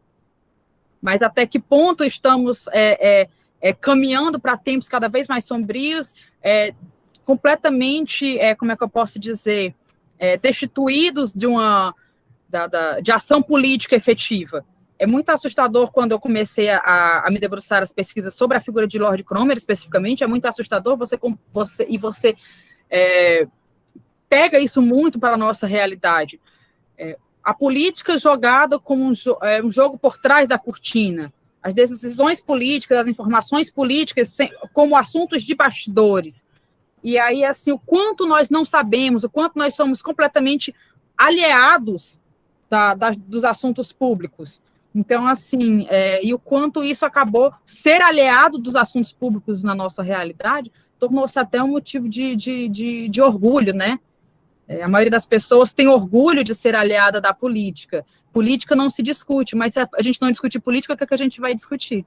mas até que ponto estamos caminhando para tempos cada vez mais sombrios, completamente, como é que eu posso dizer, destituídos de ação política efetiva. É muito assustador quando eu comecei a me debruçar as pesquisas sobre a figura de Lord Cromer, especificamente, é muito assustador você pega isso muito para a nossa realidade. A política jogada como um jogo por trás da cortina, as decisões políticas, as informações políticas como assuntos de bastidores. E aí, assim, o quanto nós não sabemos, o quanto nós somos completamente alieados dos assuntos públicos. Então, assim, e o quanto isso acabou ser aliado dos assuntos públicos na nossa realidade, tornou-se até um motivo de orgulho, né? A maioria das pessoas tem orgulho de ser aliada da política. Política não se discute, mas se a gente não discutir política, o que é que a gente vai discutir?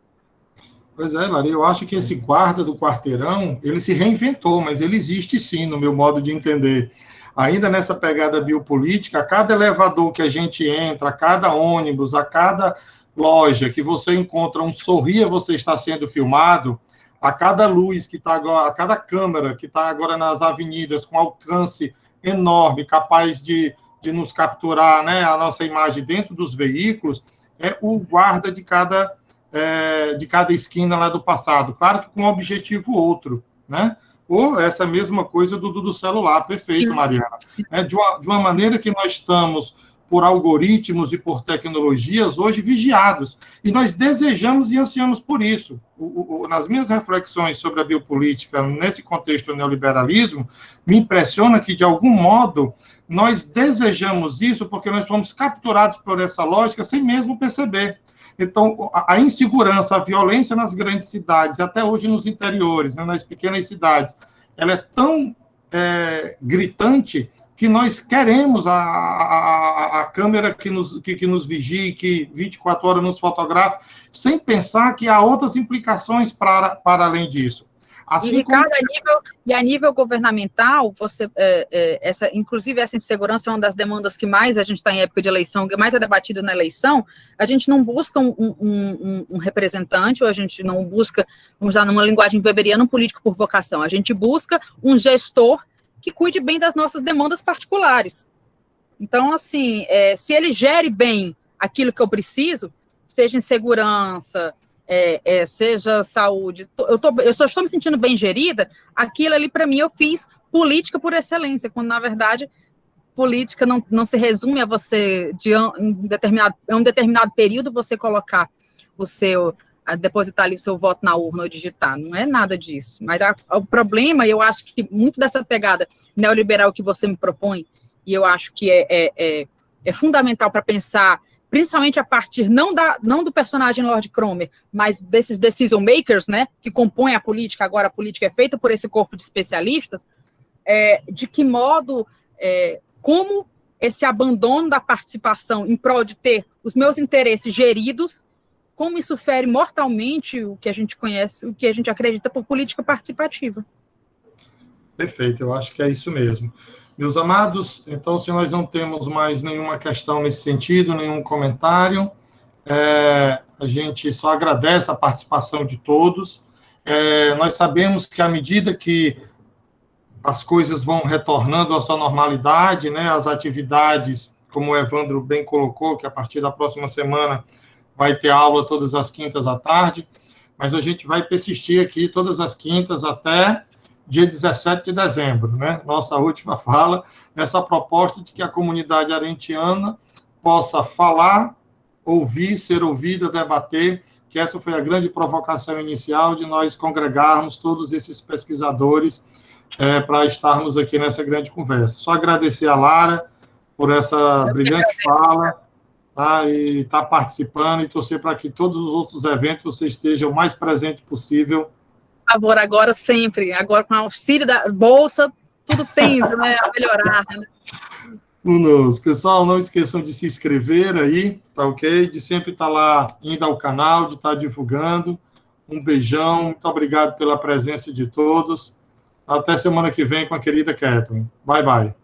Pois é, Lara, eu acho que esse guarda do quarteirão, ele se reinventou, mas ele existe sim, no meu modo de entender. ainda nessa pegada biopolítica, a cada elevador que a gente entra, a cada ônibus, a cada loja que você encontra um sorria, você está sendo filmado, a cada luz que está agora, a cada câmera que está agora nas avenidas com alcance enorme, capaz de nos capturar, né, a nossa imagem dentro dos veículos, é o guarda de cada esquina lá do passado. Claro que com um objetivo outro, né? Ou essa mesma coisa do celular. Perfeito, Mariana. De uma maneira que nós estamos, por algoritmos e por tecnologias, hoje vigiados. E nós desejamos e ansiamos por isso. Nas minhas reflexões sobre a biopolítica, nesse contexto do neoliberalismo, me impressiona que, de algum modo, nós desejamos isso porque nós fomos capturados por essa lógica sem mesmo perceber. Então, a insegurança, a violência nas grandes cidades, até hoje nos interiores, né, nas pequenas cidades, ela é tão gritante que nós queremos a câmera que nos vigie, que 24 horas nos fotografe, sem pensar que há outras implicações para além disso. Assim, e, Ricardo, a nível governamental, inclusive essa insegurança é uma das demandas que mais a gente está em época de eleição, que mais é debatida na eleição. A gente não busca um representante, ou a gente não busca, vamos usar numa linguagem weberiana, um político por vocação. A gente busca um gestor que cuide bem das nossas demandas particulares. Então, assim, se ele gere bem aquilo que eu preciso, seja em segurança, seja saúde, eu só estou me sentindo bem gerida, aquilo ali, para mim, eu fiz política por excelência, quando, na verdade, política não se resume a você, em um determinado período, você colocar depositar ali o seu voto na urna ou digitar, não é nada disso. Mas o problema, eu acho que muito dessa pegada neoliberal que você me propõe, e eu acho que é fundamental para pensar, principalmente a partir não do personagem Lord Cromer, mas desses decision makers, né, que compõem a política, agora a política é feita por esse corpo de especialistas, de que modo, como esse abandono da participação em prol de ter os meus interesses geridos, como isso fere mortalmente o que a gente conhece, o que a gente acredita por política participativa. Perfeito, eu acho que é isso mesmo. Meus amados, então, se nós não temos mais nenhuma questão nesse sentido, nenhum comentário, a gente só agradece a participação de todos. Nós sabemos que, à medida que as coisas vão retornando à sua normalidade, né, as atividades, como o Evandro bem colocou, que a partir da próxima semana vai ter aula todas as quintas à tarde, mas a gente vai persistir aqui todas as quintas até dia 17 de dezembro, né? Nossa última fala, nessa proposta de que a comunidade arentiana possa falar, ouvir, ser ouvida, debater, que essa foi a grande provocação inicial de nós congregarmos todos esses pesquisadores para estarmos aqui nessa grande conversa. Só agradecer a Lara por essa brilhante fala, tá, e estar participando e torcer para que todos os outros eventos você esteja o mais presente possível. Por favor, agora sempre, agora com o auxílio da bolsa, tudo tende, né, a melhorar, né? Pessoal, não esqueçam de se inscrever aí, tá ok? De sempre estar lá indo ao canal, de estar divulgando. Um beijão, muito obrigado pela presença de todos. Até semana que vem com a querida Kathleen. Bye, bye.